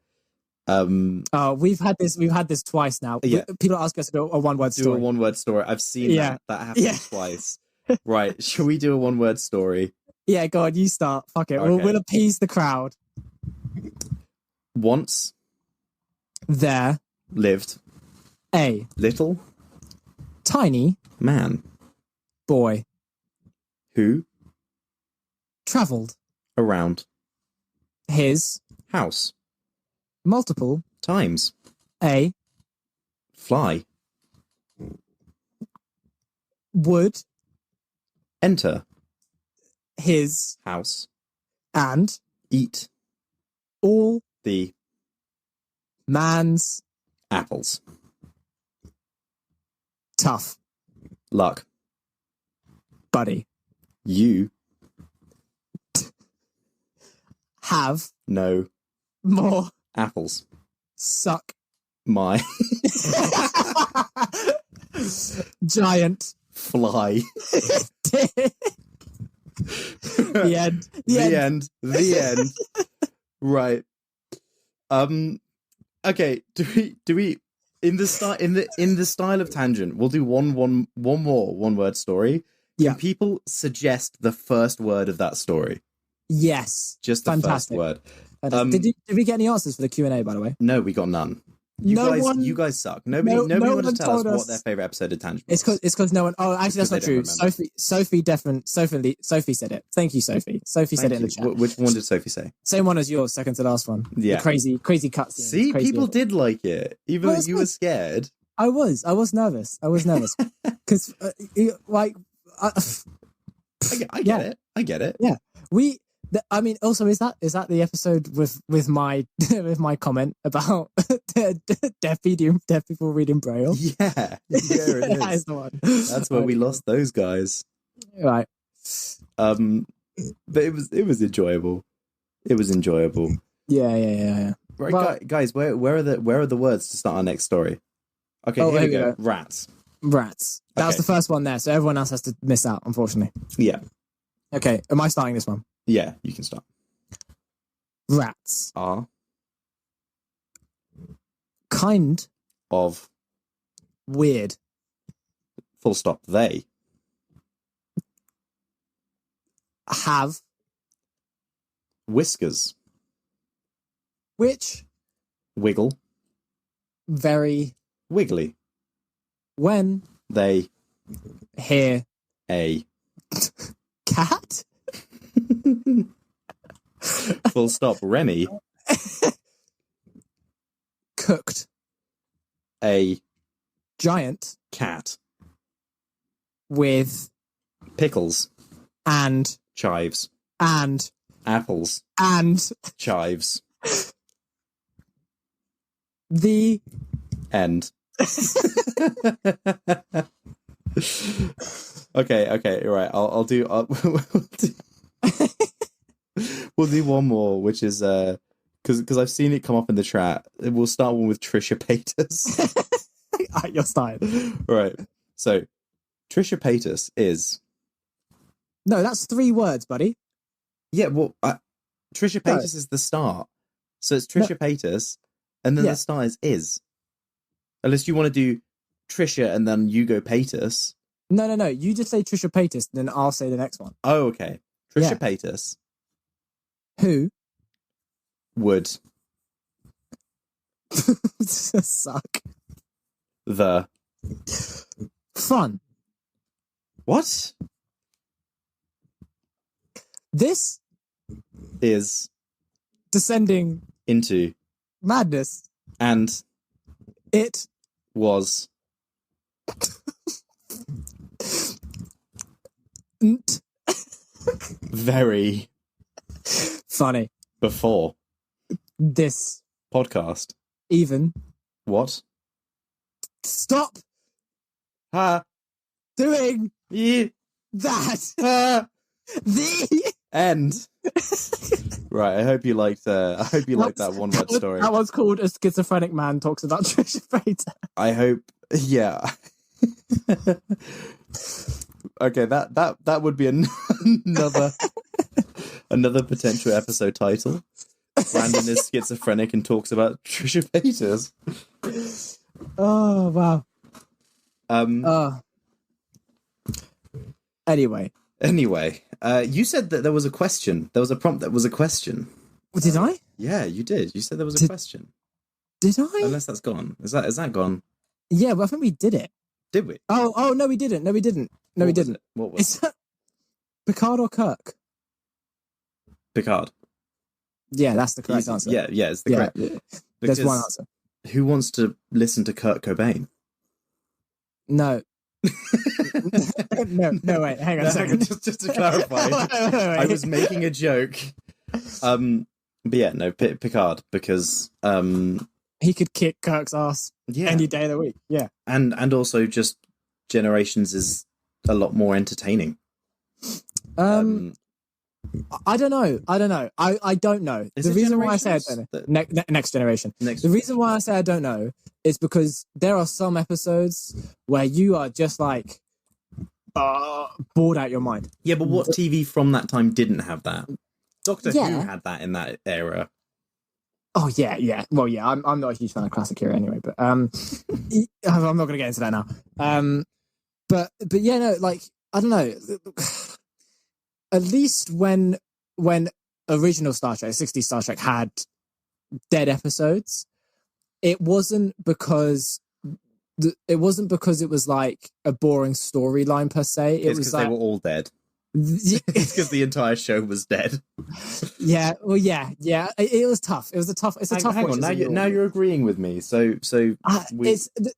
[SPEAKER 2] We've had this twice now.
[SPEAKER 1] Yeah.
[SPEAKER 2] People ask us to do a one-word story.
[SPEAKER 1] Do a one-word story. I've seen that happen twice. Right. Shall we do a one-word story?
[SPEAKER 2] Yeah, go on, you start. Fuck it.
[SPEAKER 1] Okay.
[SPEAKER 2] We'll appease the crowd.
[SPEAKER 1] Once
[SPEAKER 2] there
[SPEAKER 1] lived
[SPEAKER 2] a
[SPEAKER 1] little
[SPEAKER 2] tiny
[SPEAKER 1] man
[SPEAKER 2] boy
[SPEAKER 1] who
[SPEAKER 2] travelled
[SPEAKER 1] around
[SPEAKER 2] his
[SPEAKER 1] house
[SPEAKER 2] multiple
[SPEAKER 1] times.
[SPEAKER 2] A
[SPEAKER 1] fly
[SPEAKER 2] would
[SPEAKER 1] enter
[SPEAKER 2] his
[SPEAKER 1] house
[SPEAKER 2] and
[SPEAKER 1] eat
[SPEAKER 2] all
[SPEAKER 1] the
[SPEAKER 2] man's
[SPEAKER 1] apples.
[SPEAKER 2] Tough
[SPEAKER 1] luck,
[SPEAKER 2] buddy.
[SPEAKER 1] You
[SPEAKER 2] have
[SPEAKER 1] no
[SPEAKER 2] more
[SPEAKER 1] apples.
[SPEAKER 2] Suck
[SPEAKER 1] my
[SPEAKER 2] giant
[SPEAKER 1] fly.
[SPEAKER 2] The end.
[SPEAKER 1] The end. Right. Okay. Do we in the style of tangent? We'll do one more one-word story. Can people suggest the first word of that story?
[SPEAKER 2] Yes.
[SPEAKER 1] Just the
[SPEAKER 2] Fantastic.
[SPEAKER 1] first word.
[SPEAKER 2] Did we get any answers for the Q&A, by the way?
[SPEAKER 1] No, we got none. You guys suck. Nobody wanted to tell us what their favorite episode of Tangent was.
[SPEAKER 2] It's because no one. Oh, actually, that's not true. Sophie said it. Thank you, Sophie. Sophie said it in the chat.
[SPEAKER 1] Which one did Sophie say?
[SPEAKER 2] Same one as yours, second to last one.
[SPEAKER 1] Yeah,
[SPEAKER 2] the crazy cutscene.
[SPEAKER 1] See, people did like it, even though you were scared.
[SPEAKER 2] I was nervous. Because
[SPEAKER 1] I get it.
[SPEAKER 2] Yeah, I mean, also, is that the episode with my comment about deaf people reading Braille?
[SPEAKER 1] Yeah, it is.
[SPEAKER 2] That is the one.
[SPEAKER 1] That's where we lost those guys.
[SPEAKER 2] Right.
[SPEAKER 1] But it was enjoyable. It was enjoyable.
[SPEAKER 2] Yeah.
[SPEAKER 1] Right, well, guys, where are the words to start our next story? Okay, here we go. Rats. That was the first one there, so everyone else has to miss out, unfortunately. Yeah.
[SPEAKER 2] Okay, am I starting this one?
[SPEAKER 1] Yeah, you can start.
[SPEAKER 2] Rats
[SPEAKER 1] are
[SPEAKER 2] kind
[SPEAKER 1] of
[SPEAKER 2] weird.
[SPEAKER 1] Full stop. They
[SPEAKER 2] have
[SPEAKER 1] whiskers
[SPEAKER 2] which
[SPEAKER 1] wiggle
[SPEAKER 2] very
[SPEAKER 1] wiggly
[SPEAKER 2] when
[SPEAKER 1] they
[SPEAKER 2] hear
[SPEAKER 1] a
[SPEAKER 2] cat.
[SPEAKER 1] Full stop. Remy
[SPEAKER 2] cooked
[SPEAKER 1] a
[SPEAKER 2] giant
[SPEAKER 1] cat
[SPEAKER 2] with
[SPEAKER 1] pickles
[SPEAKER 2] and
[SPEAKER 1] chives
[SPEAKER 2] and
[SPEAKER 1] apples
[SPEAKER 2] and
[SPEAKER 1] chives.
[SPEAKER 2] The
[SPEAKER 1] end. Okay, right. I'll do. We'll do one more, which is because I've seen it come up in the chat. We'll start one with Trisha Paytas.
[SPEAKER 2] You're starting.
[SPEAKER 1] Right. So Trisha Paytas is.
[SPEAKER 2] No, that's 3 words, buddy.
[SPEAKER 1] Yeah, well, Trisha Paytas is the start, so it's Trisha Paytas, and then the start is. Unless you want to do Trisha and then you go Paytas.
[SPEAKER 2] No. You just say Trisha Paytas, then I'll say the next one.
[SPEAKER 1] Oh, okay. Trisha Paytas.
[SPEAKER 2] Who
[SPEAKER 1] would
[SPEAKER 2] suck
[SPEAKER 1] The
[SPEAKER 2] fun.
[SPEAKER 1] What?
[SPEAKER 2] This
[SPEAKER 1] Is
[SPEAKER 2] descending
[SPEAKER 1] into
[SPEAKER 2] madness.
[SPEAKER 1] and
[SPEAKER 2] It
[SPEAKER 1] was very
[SPEAKER 2] funny.
[SPEAKER 1] before
[SPEAKER 2] This
[SPEAKER 1] podcast.
[SPEAKER 2] even
[SPEAKER 1] What?
[SPEAKER 2] stop
[SPEAKER 1] Ha!
[SPEAKER 2] doing
[SPEAKER 1] Yeah.
[SPEAKER 2] that.
[SPEAKER 1] Ha!
[SPEAKER 2] The
[SPEAKER 1] End. Right. I hope you liked. I hope you liked that one-word story.
[SPEAKER 2] That one's called "A Schizophrenic Man Talks About Trisha Paytas."
[SPEAKER 1] I hope. Yeah. Okay. That would be another potential episode title. Brandon is schizophrenic and talks about Trisha Paytas.
[SPEAKER 2] Oh wow. Anyway,
[SPEAKER 1] you said that there was a question. There was a prompt that was a question.
[SPEAKER 2] did I?
[SPEAKER 1] Yeah, you did. You said there was a question.
[SPEAKER 2] Did I?
[SPEAKER 1] Unless that's gone. Is that gone?
[SPEAKER 2] Yeah, but I think we did it.
[SPEAKER 1] Did we?
[SPEAKER 2] Oh no, we didn't. No, we didn't. No, we didn't.
[SPEAKER 1] What was
[SPEAKER 2] Is that Picard or Kirk?
[SPEAKER 1] Picard.
[SPEAKER 2] Yeah, that's the correct answer.
[SPEAKER 1] Yeah, it's the correct.
[SPEAKER 2] There's one answer.
[SPEAKER 1] Who wants to listen to Kurt Cobain?
[SPEAKER 2] No. no, wait, hang on a second.
[SPEAKER 1] Just to clarify,
[SPEAKER 2] wait.
[SPEAKER 1] I was making a joke. But yeah, no, Picard, because
[SPEAKER 2] he could kick Kirk's ass any day of the week. Yeah, and
[SPEAKER 1] also just Generations is a lot more entertaining.
[SPEAKER 2] I don't know. I don't know. The reason why I say I don't know, Next Generation. The reason why I say I don't know is because there are some episodes where you are just like bored out your mind.
[SPEAKER 1] Yeah, but what TV from that time didn't have that? Doctor Who had that in that era.
[SPEAKER 2] Oh yeah. Well, yeah, I'm not a huge fan of classic era anyway, but I'm not going to get into that now. But yeah, no, like I don't know. At least when original Star Trek, 60s Star Trek had dead episodes, it wasn't because it was like a boring storyline per se. It was
[SPEAKER 1] because
[SPEAKER 2] like
[SPEAKER 1] they were all dead. It's because the entire show was dead.
[SPEAKER 2] Yeah, well, yeah. It was tough. It's a tough.
[SPEAKER 1] Hang on, now you're agreeing with me. So
[SPEAKER 2] it's the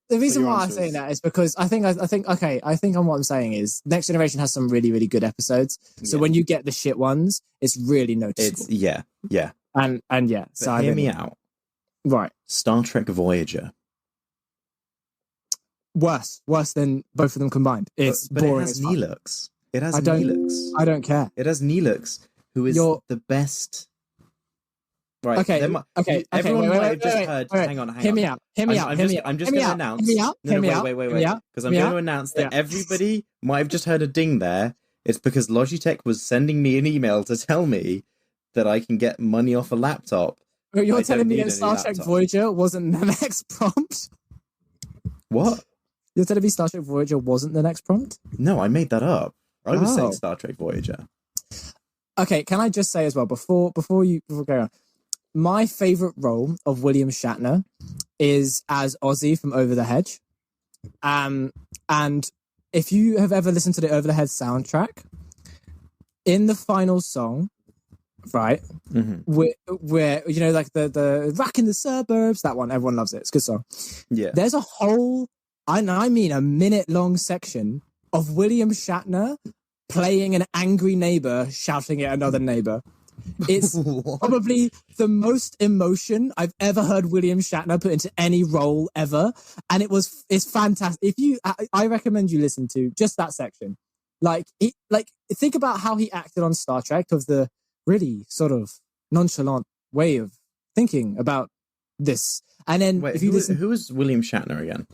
[SPEAKER 2] reason why I'm saying that is because I think on what I'm saying is Next Generation has some really, really good episodes. So when you get the shit ones, it's really noticeable.
[SPEAKER 1] Yeah.
[SPEAKER 2] And yeah.
[SPEAKER 1] So hear me out.
[SPEAKER 2] Right.
[SPEAKER 1] Star Trek Voyager.
[SPEAKER 2] Worse than both of them combined. It's
[SPEAKER 1] but
[SPEAKER 2] boring.
[SPEAKER 1] It has Neelix. It has
[SPEAKER 2] I don't care.
[SPEAKER 1] It has Neelix, who is the best. Right.
[SPEAKER 2] Okay.
[SPEAKER 1] Everyone might have just heard. Hang on.
[SPEAKER 2] Hear me out.
[SPEAKER 1] I'm just going to announce. Wait. Because I'm going to announce that everybody might have just heard a ding there. It's because Logitech was sending me an email to tell me that I can get money off a laptop.
[SPEAKER 2] You're telling me that Star Trek Voyager wasn't the next prompt?
[SPEAKER 1] What?
[SPEAKER 2] You're telling me Star Trek Voyager wasn't the next prompt?
[SPEAKER 1] No, I made that up. I was saying Star Trek Voyager.
[SPEAKER 2] Okay, can I just say as well, before we go on, my favourite role of William Shatner is as Ozzy from Over the Hedge. And if you have ever listened to the Over the Hedge soundtrack, in the final song, right, where you know, like the Rock in the Suburbs, that one, everyone loves it. It's a good song.
[SPEAKER 1] Yeah.
[SPEAKER 2] There's a whole, I mean a minute-long section of William Shatner playing an angry neighbor shouting at another neighbor. It's probably the most emotion I've ever heard William Shatner put into any role ever, and it's fantastic. I recommend you listen to just that section. Like think about how he acted on Star Trek, of the really sort of nonchalant way of thinking about this, and then
[SPEAKER 1] if you listen, who is William Shatner again?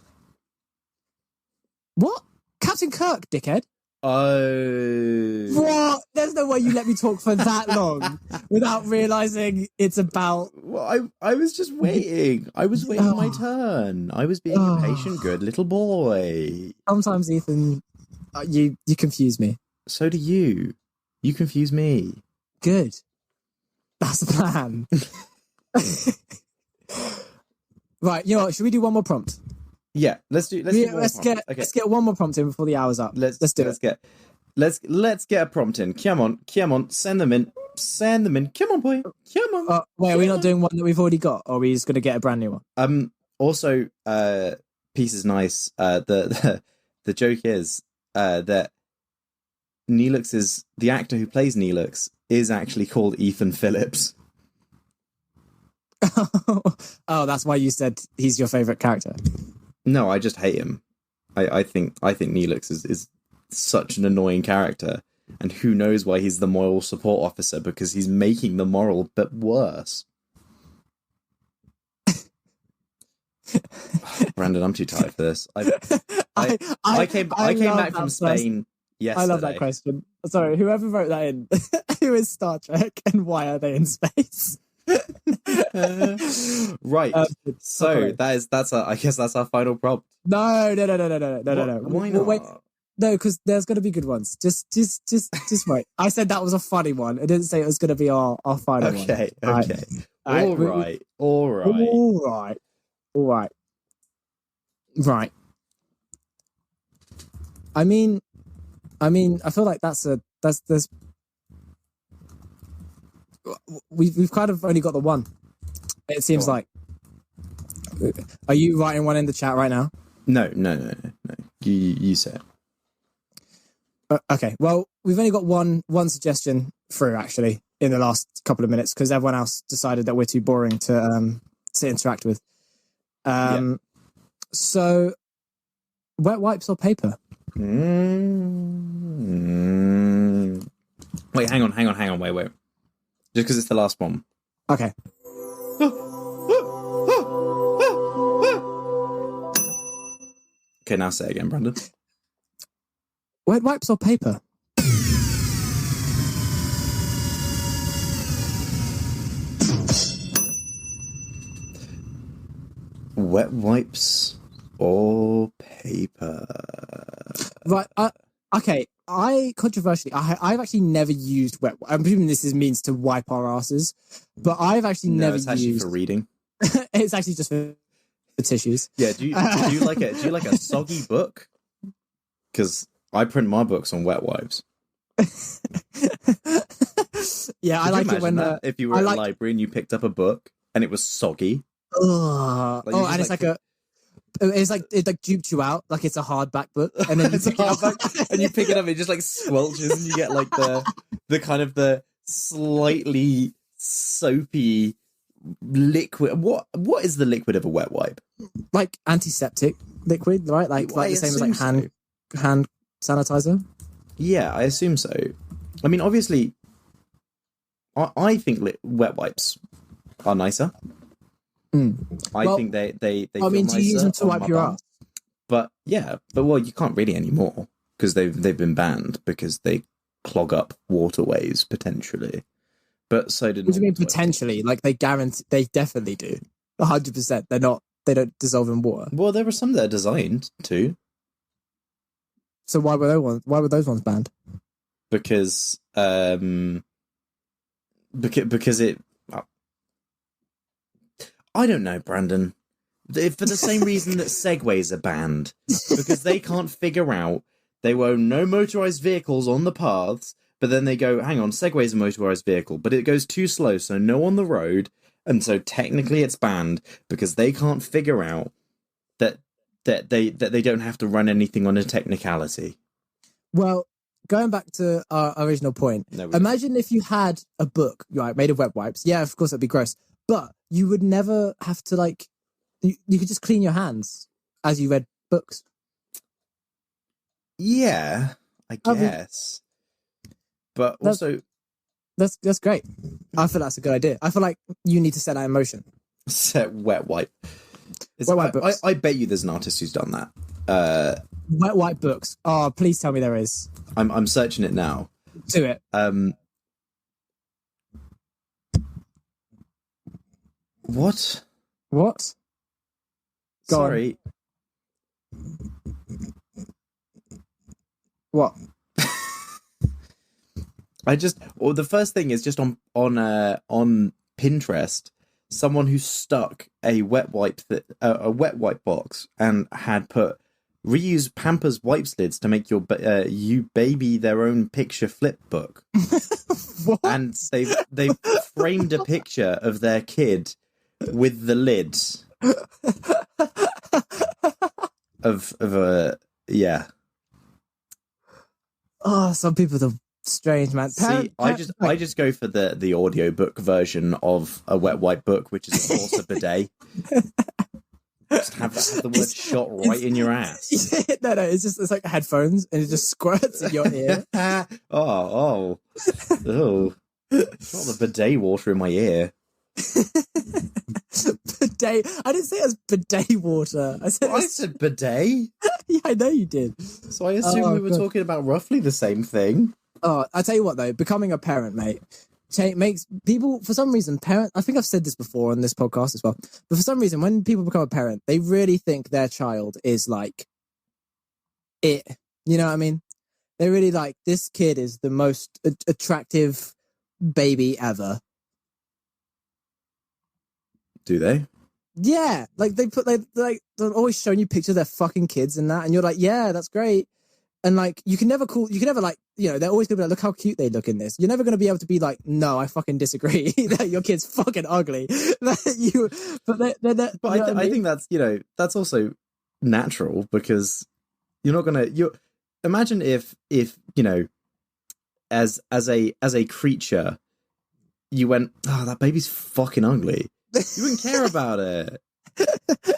[SPEAKER 2] What? Captain Kirk, dickhead.
[SPEAKER 1] Oh.
[SPEAKER 2] What? There's no way you let me talk for that long without realizing it's about...
[SPEAKER 1] Well, I was just waiting. I was waiting my turn. I was being a patient, good little boy.
[SPEAKER 2] Sometimes, Ethan, you confuse me.
[SPEAKER 1] So do you. You confuse me.
[SPEAKER 2] Good. That's the plan. Right, you know what? Should we do one more prompt?
[SPEAKER 1] Yeah, let's do one more prompt. Okay.
[SPEAKER 2] Let's get one more prompt in before the hour's up. Let's do it.
[SPEAKER 1] Let's get a prompt in. Come on, send them in. Come on, boy. Come on.
[SPEAKER 2] Wait, are we not doing one that we've already got, or are we just going to get a brand new one?
[SPEAKER 1] Also, piece is nice. The joke is that Neelix is the actor who plays Neelix is actually called Ethan Phillips.
[SPEAKER 2] Oh, that's why you said he's your favorite character.
[SPEAKER 1] No, I just hate him. I think Neelix is such an annoying character, and who knows why he's the moral support officer, because he's making the moral bit worse. Brandon, I'm too tired for this. I came back from Spain yesterday.
[SPEAKER 2] I love that question. Sorry, whoever wrote that in, who is Star Trek and why are they in space?
[SPEAKER 1] Right. So I guess that's our final prompt.
[SPEAKER 2] No.
[SPEAKER 1] Why not?
[SPEAKER 2] Wait. No, because there's going to be good ones. Just wait. I said that was a funny one. I didn't say it was going to be our final one.
[SPEAKER 1] Okay.
[SPEAKER 2] All right. Right. I mean, I feel like that's we've kind of only got the one. It seems like. Are you writing one in the chat right now?
[SPEAKER 1] No. You say it.
[SPEAKER 2] Okay. Well, we've only got one suggestion through actually in the last couple of minutes because everyone else decided that we're too boring to interact with. So, wet wipes or paper?
[SPEAKER 1] Wait, hang on. Wait. Just because it's the last one.
[SPEAKER 2] Okay.
[SPEAKER 1] Okay, now say it again, Brandon.
[SPEAKER 2] Wet wipes or paper?
[SPEAKER 1] Wet wipes or paper?
[SPEAKER 2] Right. Okay. I've actually never used wet. I'm presuming this means to wipe our asses, but I've actually never
[SPEAKER 1] it's actually
[SPEAKER 2] used
[SPEAKER 1] for reading.
[SPEAKER 2] It's actually just for tissues.
[SPEAKER 1] Yeah. Do you like a soggy book? Because I print my books on wet wipes.
[SPEAKER 2] Yeah, I like it when
[SPEAKER 1] if you were at a library and you picked up a book and it was soggy.
[SPEAKER 2] And it's like it duped you out like it's a hardback book, and then
[SPEAKER 1] it's a hardback, and you pick it up, it just like squelches, and you get like the kind of the slightly soapy liquid. What is the liquid of a wet wipe?
[SPEAKER 2] Like antiseptic liquid, right? Like the same as like hand sanitizer.
[SPEAKER 1] Yeah, I assume so. I mean, obviously, I think wet wipes are nicer. I think they feel nicer.
[SPEAKER 2] Do you use them to wipe your ass?
[SPEAKER 1] But you can't really anymore because they've been banned because they clog up waterways potentially. But so did.
[SPEAKER 2] What do you mean potentially? Like they definitely do. 100%. They don't dissolve in water.
[SPEAKER 1] Well, there were some that are designed to.
[SPEAKER 2] So why were those ones banned?
[SPEAKER 1] Because it. I don't know, Brandon. For the same reason that segways are banned, because they can't figure out they will no motorized vehicles on the paths, but then they go, hang on, segway's a motorized vehicle, but it goes too slow, so no on the road, and so technically it's banned because they can't figure out that they don't have to run anything on a technicality.
[SPEAKER 2] Well, going back to our original point, imagine if you had a book, right, made of wet wipes. Yeah, of course, that'd be gross. But you would never have to, like, you could just clean your hands as you read books.
[SPEAKER 1] Yeah, I guess. But also...
[SPEAKER 2] That's great. I feel that's a good idea. I feel like you need to set that in motion.
[SPEAKER 1] Set wet wipe.
[SPEAKER 2] Wet wipe books.
[SPEAKER 1] I bet you there's an artist who's done that.
[SPEAKER 2] Wet wipe books. Oh, please tell me there is.
[SPEAKER 1] I'm searching it now.
[SPEAKER 2] Do it.
[SPEAKER 1] What?
[SPEAKER 2] Go
[SPEAKER 1] Sorry.
[SPEAKER 2] On. What?
[SPEAKER 1] The first thing is just on Pinterest. someone who stuck a wet wipe box and had put reuse Pampers wipe lids to make your you baby their own picture flip book.
[SPEAKER 2] What?
[SPEAKER 1] And they framed a picture of their kid with the lid of a yeah.
[SPEAKER 2] Oh, some people are strange, man.
[SPEAKER 1] See, I just go for the audiobook version of a wet wipe book, which is of course a bidet. Just have the word shot right in your ass.
[SPEAKER 2] No, it's like headphones, and it just squirts in your ear.
[SPEAKER 1] Oh. Not the bidet water in my ear.
[SPEAKER 2] Bidet. I didn't say it was bidet water. I
[SPEAKER 1] said bidet.
[SPEAKER 2] Yeah, I know you did.
[SPEAKER 1] So I assume we were talking about roughly the same thing.
[SPEAKER 2] Oh, I tell you what though, becoming a parent, mate, makes people, for some reason, I think I've said this before on this podcast as well, but for some reason, when people become a parent, they really think their child is like it. You know what I mean? They really like, this kid is the most attractive baby ever.
[SPEAKER 1] Do they?
[SPEAKER 2] Yeah, like they're always showing you pictures of their fucking kids and that, and you're like, yeah, that's great. And like, you can never like, you know, they're always gonna be like, look how cute they look in this. You're never gonna be able to be like, no, I fucking disagree that your kid's fucking ugly. I
[SPEAKER 1] think that's, you know, that's also natural, because you're not gonna imagine if you know, as a creature, you went, oh, that baby's fucking ugly. You wouldn't care about it.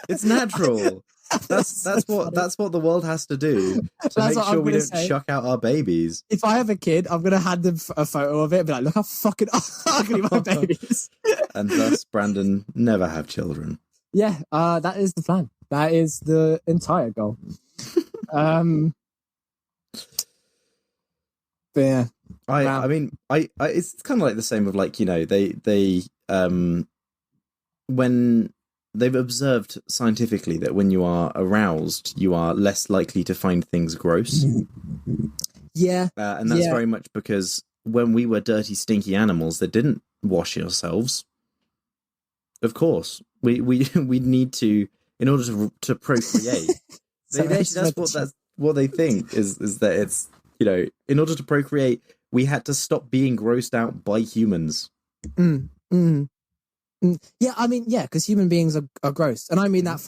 [SPEAKER 1] It's natural. That's what the world has to do to make sure we don't chuck out our babies.
[SPEAKER 2] If I have a kid, I'm gonna hand them a photo of it and be like, look how fucking ugly my baby is.
[SPEAKER 1] And thus, Brandon, never have children.
[SPEAKER 2] Yeah, that is the plan. That is the entire goal. But yeah.
[SPEAKER 1] I mean, it's kind of like the same with, like, you know, they when they've observed scientifically that when you are aroused, you are less likely to find things gross.
[SPEAKER 2] Yeah.
[SPEAKER 1] And that's very much because when we were dirty, stinky animals that didn't wash ourselves, of course, we need to, in order to procreate. That's what they think is that it's, you know, in order to procreate, we had to stop being grossed out by humans.
[SPEAKER 2] Yeah, I mean, yeah, because human beings are gross, and I mean that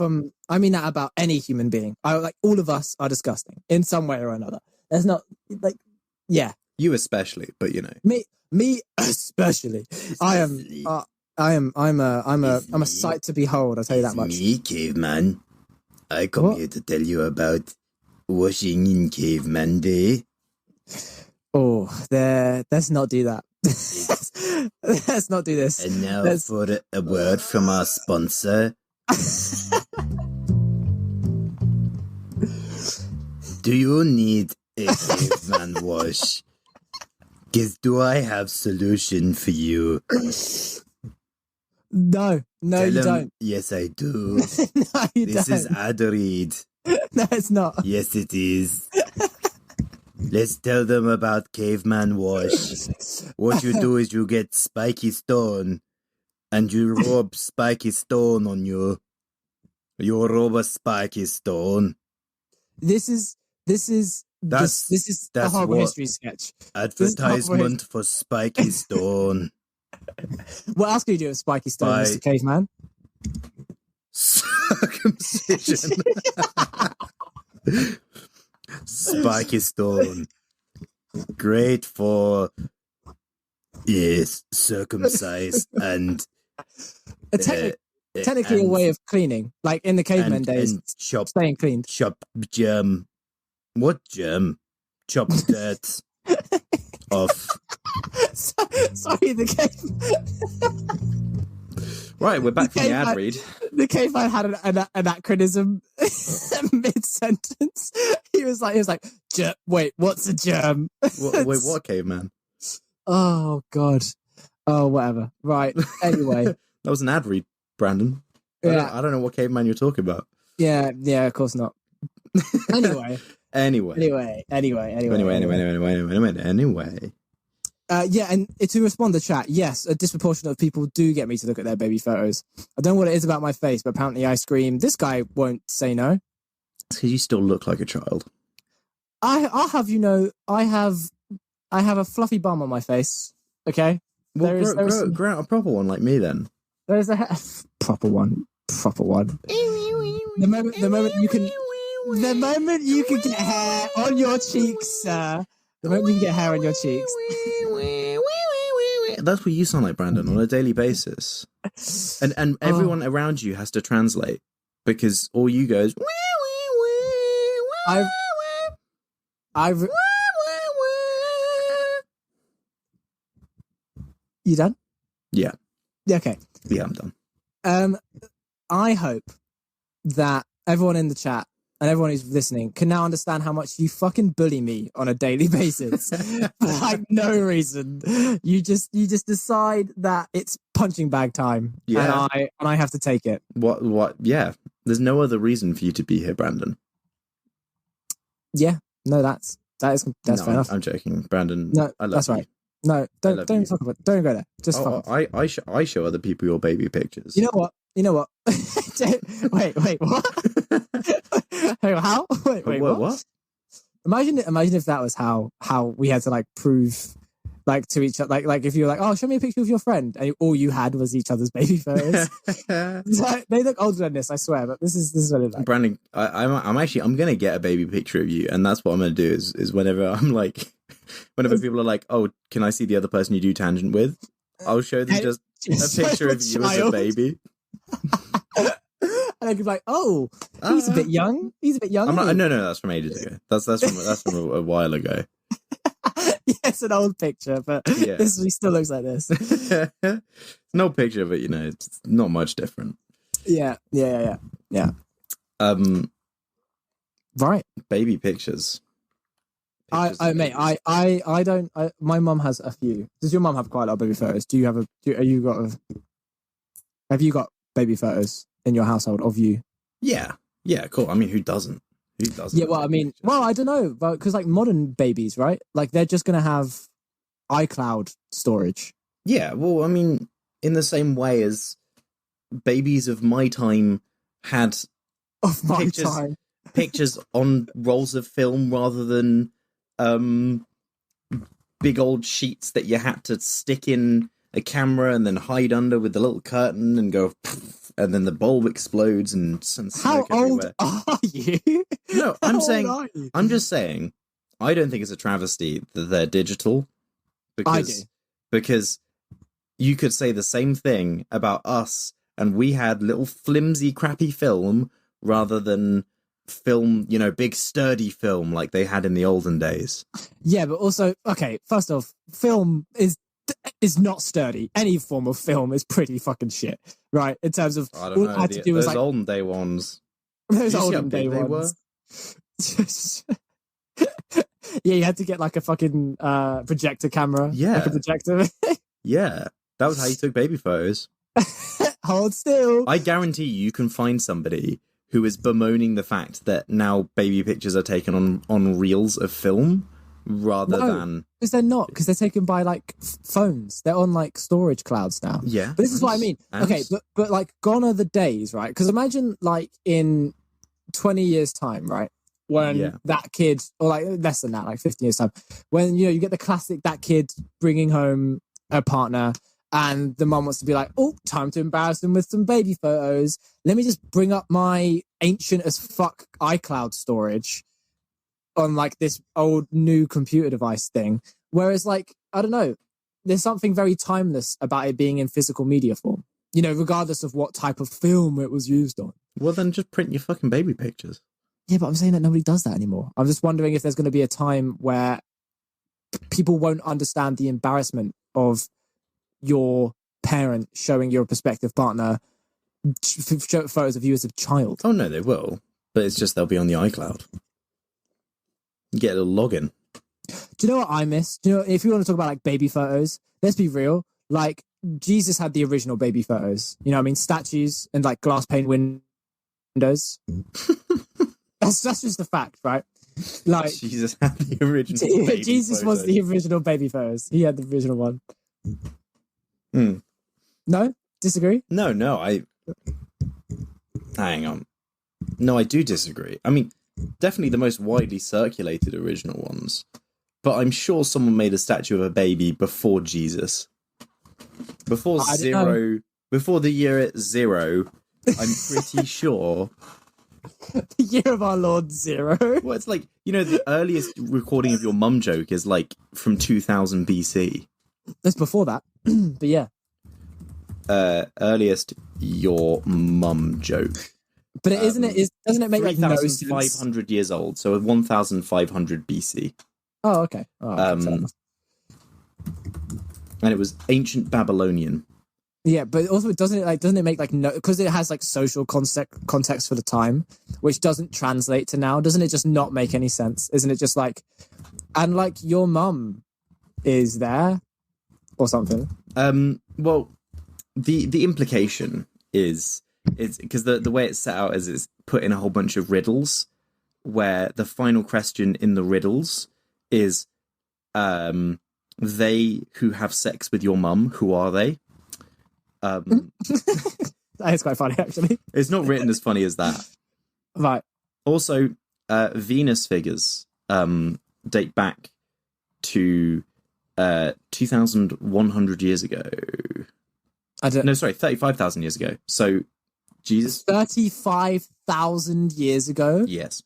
[SPEAKER 2] about any human being. Like, all of us are disgusting in some way or another. There's not, like, yeah,
[SPEAKER 1] you especially, but you know,
[SPEAKER 2] me especially. I'm a sight to behold. I'll tell you that much.
[SPEAKER 1] Me, caveman. I come here to tell you about washing in Caveman Day.
[SPEAKER 2] Oh, let's not do that. Let's not do this.
[SPEAKER 1] And now for a word from our sponsor. Do you need a caveman wash? Because do I have solution for you?
[SPEAKER 2] No, you don't.
[SPEAKER 1] Yes, I do.
[SPEAKER 2] No, you don't.
[SPEAKER 1] This is ad read.
[SPEAKER 2] No, it's not.
[SPEAKER 1] Yes, it is. Let's tell them about Caveman Wash. What you do is you get spiky stone, and you rub spiky stone on you. You rub a spiky stone.
[SPEAKER 2] This is a horrible history sketch.
[SPEAKER 1] Advertisement for spiky stone.
[SPEAKER 2] What else can you do with spiky stone, Mr. Caveman?
[SPEAKER 1] Circumcision. Spiky stone. Great for, yes, circumcised and
[SPEAKER 2] technically a way of cleaning, like in the caveman days, staying clean.
[SPEAKER 1] Chop germ. What germ? Chop dirt off.
[SPEAKER 2] Sorry, the caveman.
[SPEAKER 1] Right, we're back from the ad read.
[SPEAKER 2] The caveman had an anachronism mid-sentence. He was like, wait, what's a germ?
[SPEAKER 1] Wait, what, caveman?
[SPEAKER 2] Oh, God. Oh, whatever. Right, anyway.
[SPEAKER 1] That was an ad read, Brandon.
[SPEAKER 2] Yeah.
[SPEAKER 1] I don't know what caveman you're talking about.
[SPEAKER 2] Yeah, of course not. Anyway.
[SPEAKER 1] Anyway.
[SPEAKER 2] Yeah, and to respond to chat, yes, a disproportionate of people do get me to look at their baby photos. I don't know what it is about my face, but apparently I scream, this guy won't say no.
[SPEAKER 1] It's because you still look like a child.
[SPEAKER 2] I'll have you know, I have a fluffy bum on my face, okay?
[SPEAKER 1] Well, grow out a proper one like me then.
[SPEAKER 2] There's a proper one. The moment you can get hair on your cheeks, sir. The moment you can get hair on your cheeks.
[SPEAKER 1] That's what you sound like, Brandon, on a daily basis. And everyone around you has to translate because all you go is.
[SPEAKER 2] I've. You done?
[SPEAKER 1] Yeah.
[SPEAKER 2] Yeah. Okay.
[SPEAKER 1] Yeah, I'm done.
[SPEAKER 2] I hope that everyone in the chat and everyone who's listening can now understand how much you fucking bully me on a daily basis for like no reason. You just decide that it's punching bag time,
[SPEAKER 1] yeah,
[SPEAKER 2] and I have to take it.
[SPEAKER 1] What? Yeah, there's no other reason for you to be here, Brandon.
[SPEAKER 2] Yeah, no, that's fair enough.
[SPEAKER 1] I'm joking, Brandon.
[SPEAKER 2] No,
[SPEAKER 1] I love
[SPEAKER 2] that's
[SPEAKER 1] you.
[SPEAKER 2] right. No, don't talk about. Don't go there. Just
[SPEAKER 1] I show other people your baby pictures.
[SPEAKER 2] You know what? Wait, what? Hang on, how? Wait, what? Imagine if that was how we had to like prove like to each other, like if you were like, oh, show me a picture of your friend, and all you had was each other's baby photos. They look older than this, I swear, but this is what it like.
[SPEAKER 1] Brandon, I'm gonna get a baby picture of you, and that's what I'm gonna do is whenever I'm like, whenever people are like, oh, can I see the other person you do tangent with? I'll show them just a picture of you as a baby.
[SPEAKER 2] And I could be like, oh, he's a bit young. He's a bit young.
[SPEAKER 1] No, that's from ages ago. That's from a while ago.
[SPEAKER 2] Yes, an old picture, but
[SPEAKER 1] yeah.
[SPEAKER 2] This he still looks like this.
[SPEAKER 1] It's no picture, but it's not much different.
[SPEAKER 2] Yeah. Right.
[SPEAKER 1] Baby pictures.
[SPEAKER 2] I don't. My mum has a few. Does your mum have quite a lot of baby photos? Do you have have you got baby photos in your household of you?
[SPEAKER 1] Yeah, cool. I mean, who doesn't?
[SPEAKER 2] Yeah, well, I mean, I don't know, because like modern babies, right? Like they're just gonna have iCloud storage.
[SPEAKER 1] Yeah, well, I mean, in the same way as babies of my time had pictures on rolls of film rather than big old sheets that you had to stick in a camera and then hide under with the little curtain and go, and then the bulb explodes and smoke everywhere.
[SPEAKER 2] How old are you?
[SPEAKER 1] No, I'm just saying, I don't think it's a travesty that they're digital. Because you could say the same thing about us, and we had little flimsy, crappy film rather than film, big sturdy film like they had in the olden days.
[SPEAKER 2] Yeah, but also, okay, first off, film is not sturdy. Any form of film is pretty fucking shit, right? In terms of
[SPEAKER 1] I don't know.
[SPEAKER 2] All I had to do was
[SPEAKER 1] those olden day ones.
[SPEAKER 2] Those olden day ones. Yeah, you had to get like a fucking projector camera.
[SPEAKER 1] Yeah,
[SPEAKER 2] like a projector.
[SPEAKER 1] Yeah, that was how you took baby photos.
[SPEAKER 2] Hold still.
[SPEAKER 1] I guarantee you can find somebody who is bemoaning the fact that now baby pictures are taken on reels of film rather than...
[SPEAKER 2] because they're not, because they're taken by like phones. They're on like storage clouds now.
[SPEAKER 1] Yeah.
[SPEAKER 2] But this is what I mean. Okay, but like gone are the days, right? Because imagine like in 20 years time, right? When that kid, or like less than that, like 15 years time, when you get the classic, that kid bringing home a partner and the mum wants to be like, oh, time to embarrass them with some baby photos. Let me just bring up my ancient as fuck iCloud storage on like this old new computer device thing. Whereas like, I don't know, there's something very timeless about it being in physical media form, regardless of what type of film it was used on.
[SPEAKER 1] Well, then just print your fucking baby pictures.
[SPEAKER 2] Yeah, but I'm saying that nobody does that anymore. I'm just wondering if there's going to be a time where people won't understand the embarrassment of your parent showing your prospective partner photos of you as a child.
[SPEAKER 1] Oh, no, they will. But it's just they'll be on the iCloud. You get a little login.
[SPEAKER 2] Do you know what I miss? Do you know, if you want to talk about like baby photos, let's be real. Like Jesus had the original baby photos. You know what I mean? Statues and like glass pane windows. That's just a fact, right? Like
[SPEAKER 1] Jesus had the original baby
[SPEAKER 2] Jesus was
[SPEAKER 1] photo.
[SPEAKER 2] the original baby photos. He had the original one.
[SPEAKER 1] Hmm.
[SPEAKER 2] No? Disagree?
[SPEAKER 1] No, hang on. No, I do disagree. I mean, definitely the most widely circulated original ones. But I'm sure someone made a statue of a baby before Jesus. Before the year 0, I'm pretty sure.
[SPEAKER 2] The year of our Lord 0.
[SPEAKER 1] Well, it's like, the earliest recording of your mum joke is like from 2000 BC.
[SPEAKER 2] That's before that. But yeah.
[SPEAKER 1] Earliest your mum joke.
[SPEAKER 2] But doesn't it make like no sense?
[SPEAKER 1] 3,500 years old, so 1,500 BC.
[SPEAKER 2] Oh, okay.
[SPEAKER 1] And it was ancient Babylonian.
[SPEAKER 2] Yeah, but also doesn't it make like no, because it has like social context for the time, which doesn't translate to now. Doesn't it just not make any sense? Isn't it just like, and like your mum is there or something?
[SPEAKER 1] Well, the implication is because the way it's set out is it's put in a whole bunch of riddles, where the final question in the riddles is, they who have sex with your mum, who are they?
[SPEAKER 2] That is quite funny, actually.
[SPEAKER 1] It's not written as funny as that.
[SPEAKER 2] Right.
[SPEAKER 1] Also, Venus figures date back to 2,100 years ago. 35,000 years ago. So, Jesus.
[SPEAKER 2] 35,000 years ago?
[SPEAKER 1] Yes.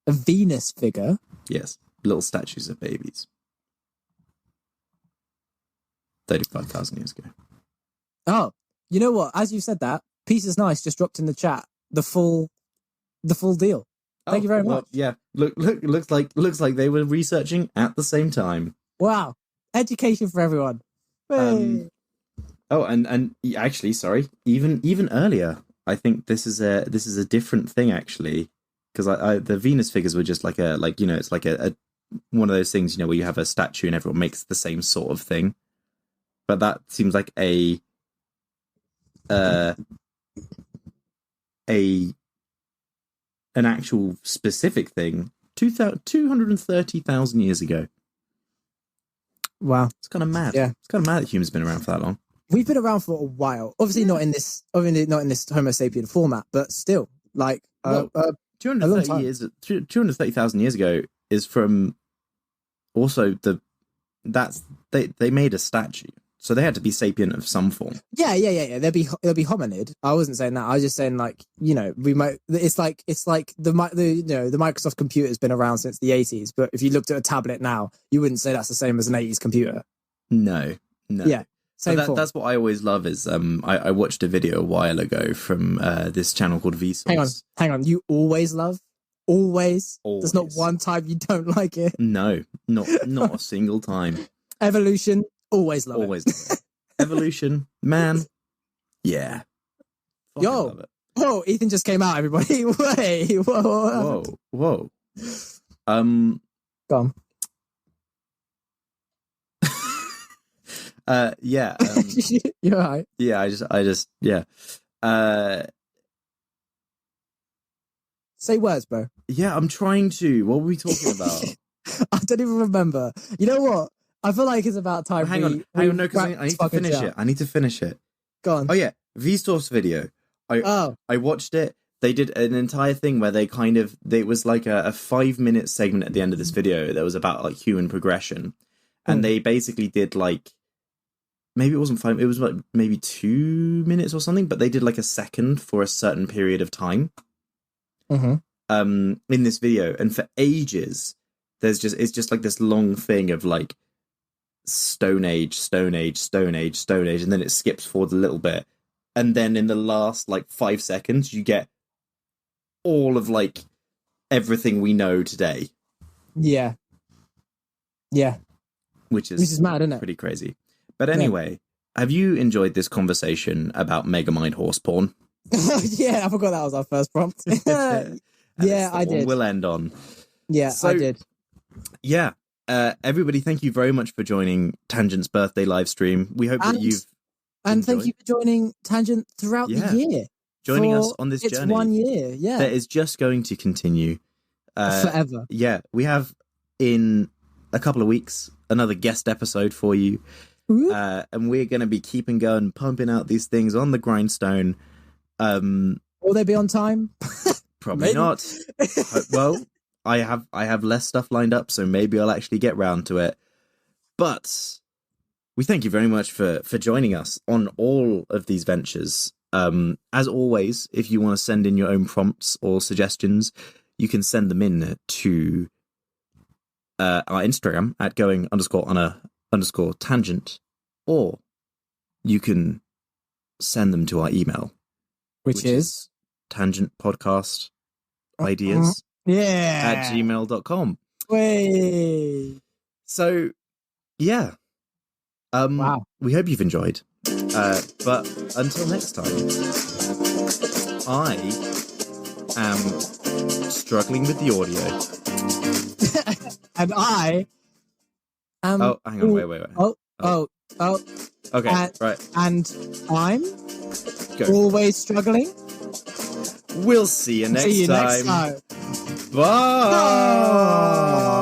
[SPEAKER 2] A Venus figure?
[SPEAKER 1] Yes. Little statues of babies. 35,000 years ago.
[SPEAKER 2] Oh, you know what? As you said that, Peace is Nice just dropped in the chat the full deal. Thank you very much.
[SPEAKER 1] Yeah, looks like they were researching at the same time.
[SPEAKER 2] Wow, education for everyone.
[SPEAKER 1] And actually, sorry, even earlier. I think this is a different thing actually, because the Venus figures were just like it's like a one of those things where you have a statue and everyone makes the same sort of thing, but that seems like an actual specific thing 230,000 years ago.
[SPEAKER 2] Wow,
[SPEAKER 1] it's kind of mad.
[SPEAKER 2] Yeah,
[SPEAKER 1] it's kind of mad that humans have been around for that long.
[SPEAKER 2] We've been around for a while. Obviously not in this Homo sapien format, but still, like
[SPEAKER 1] 230,000 years ago is from also they made a statue. So they had to be sapient of some form.
[SPEAKER 2] Yeah. They'll be hominid. I wasn't saying that. I was just saying we might. It's like the Microsoft computer has been around since the 80s. But if you looked at a tablet now, you wouldn't say that's the same as an 80s computer.
[SPEAKER 1] No.
[SPEAKER 2] Yeah, same form.
[SPEAKER 1] That's what I always love. Is I watched a video a while ago from this channel called Vsauce.
[SPEAKER 2] Hang on. You always love. Always. There's not one time you don't like it.
[SPEAKER 1] No, not a single time.
[SPEAKER 2] Evolution. Always love
[SPEAKER 1] it. Evolution, man. Yeah.
[SPEAKER 2] Yo.
[SPEAKER 1] Love it.
[SPEAKER 2] Oh, Ethan just came out, everybody. Wait. Whoa.
[SPEAKER 1] Go
[SPEAKER 2] on.
[SPEAKER 1] Yeah.
[SPEAKER 2] You're right.
[SPEAKER 1] Yeah, I just yeah.
[SPEAKER 2] Say words, bro.
[SPEAKER 1] Yeah, I'm trying to. What were we talking about?
[SPEAKER 2] I don't even remember. You know what? I feel like it's about time.
[SPEAKER 1] Hang on, no, because I need to finish it. I need to finish it.
[SPEAKER 2] Go on.
[SPEAKER 1] Oh yeah, Vsauce video. I watched it. They did an entire thing where it was like a 5-minute segment at the end of this video that was about like human progression, and they basically did like, maybe it wasn't 5, it was like maybe 2 minutes or something, but they did like a second for a certain period of time. In this video, and for ages, it's just like this long thing of like Stone Age, and then it skips forward a little bit, and then in the last like 5 seconds you get all of like everything we know today.
[SPEAKER 2] Yeah, which is mad, isn't it?
[SPEAKER 1] Pretty crazy. But anyway, have you enjoyed this conversation about Megamind horse porn?
[SPEAKER 2] Yeah, I forgot that was our first prompt. Yeah, I did.
[SPEAKER 1] We'll end on.
[SPEAKER 2] Yeah, so, I did.
[SPEAKER 1] Yeah. Everybody, thank you very much for joining Tangent's birthday live stream. We hope that you've
[SPEAKER 2] and thank you for joining Tangent throughout the year.
[SPEAKER 1] Joining us on this journey.
[SPEAKER 2] It's 1 year, yeah.
[SPEAKER 1] That is just going to continue.
[SPEAKER 2] Forever.
[SPEAKER 1] Yeah, we have in a couple of weeks another guest episode for you. And we're going to be keeping going, pumping out these things on the grindstone.
[SPEAKER 2] Will they be on time?
[SPEAKER 1] Probably not. Well, I have less stuff lined up, so maybe I'll actually get round to it. But we thank you very much for joining us on all of these ventures. As always, if you want to send in your own prompts or suggestions, you can send them in to our Instagram at going_on_tangent, or you can send them to our email,
[SPEAKER 2] which is
[SPEAKER 1] tangentpodcastideas at gmail.com.
[SPEAKER 2] Way.
[SPEAKER 1] So, yeah.
[SPEAKER 2] Wow.
[SPEAKER 1] We hope you've enjoyed. But until next time, I am struggling with the audio.
[SPEAKER 2] And I am...
[SPEAKER 1] Oh, hang on, wait.
[SPEAKER 2] Oh.
[SPEAKER 1] Okay, right.
[SPEAKER 2] And I'm always struggling.
[SPEAKER 1] We'll see you next time.
[SPEAKER 2] Next time.
[SPEAKER 1] Bye!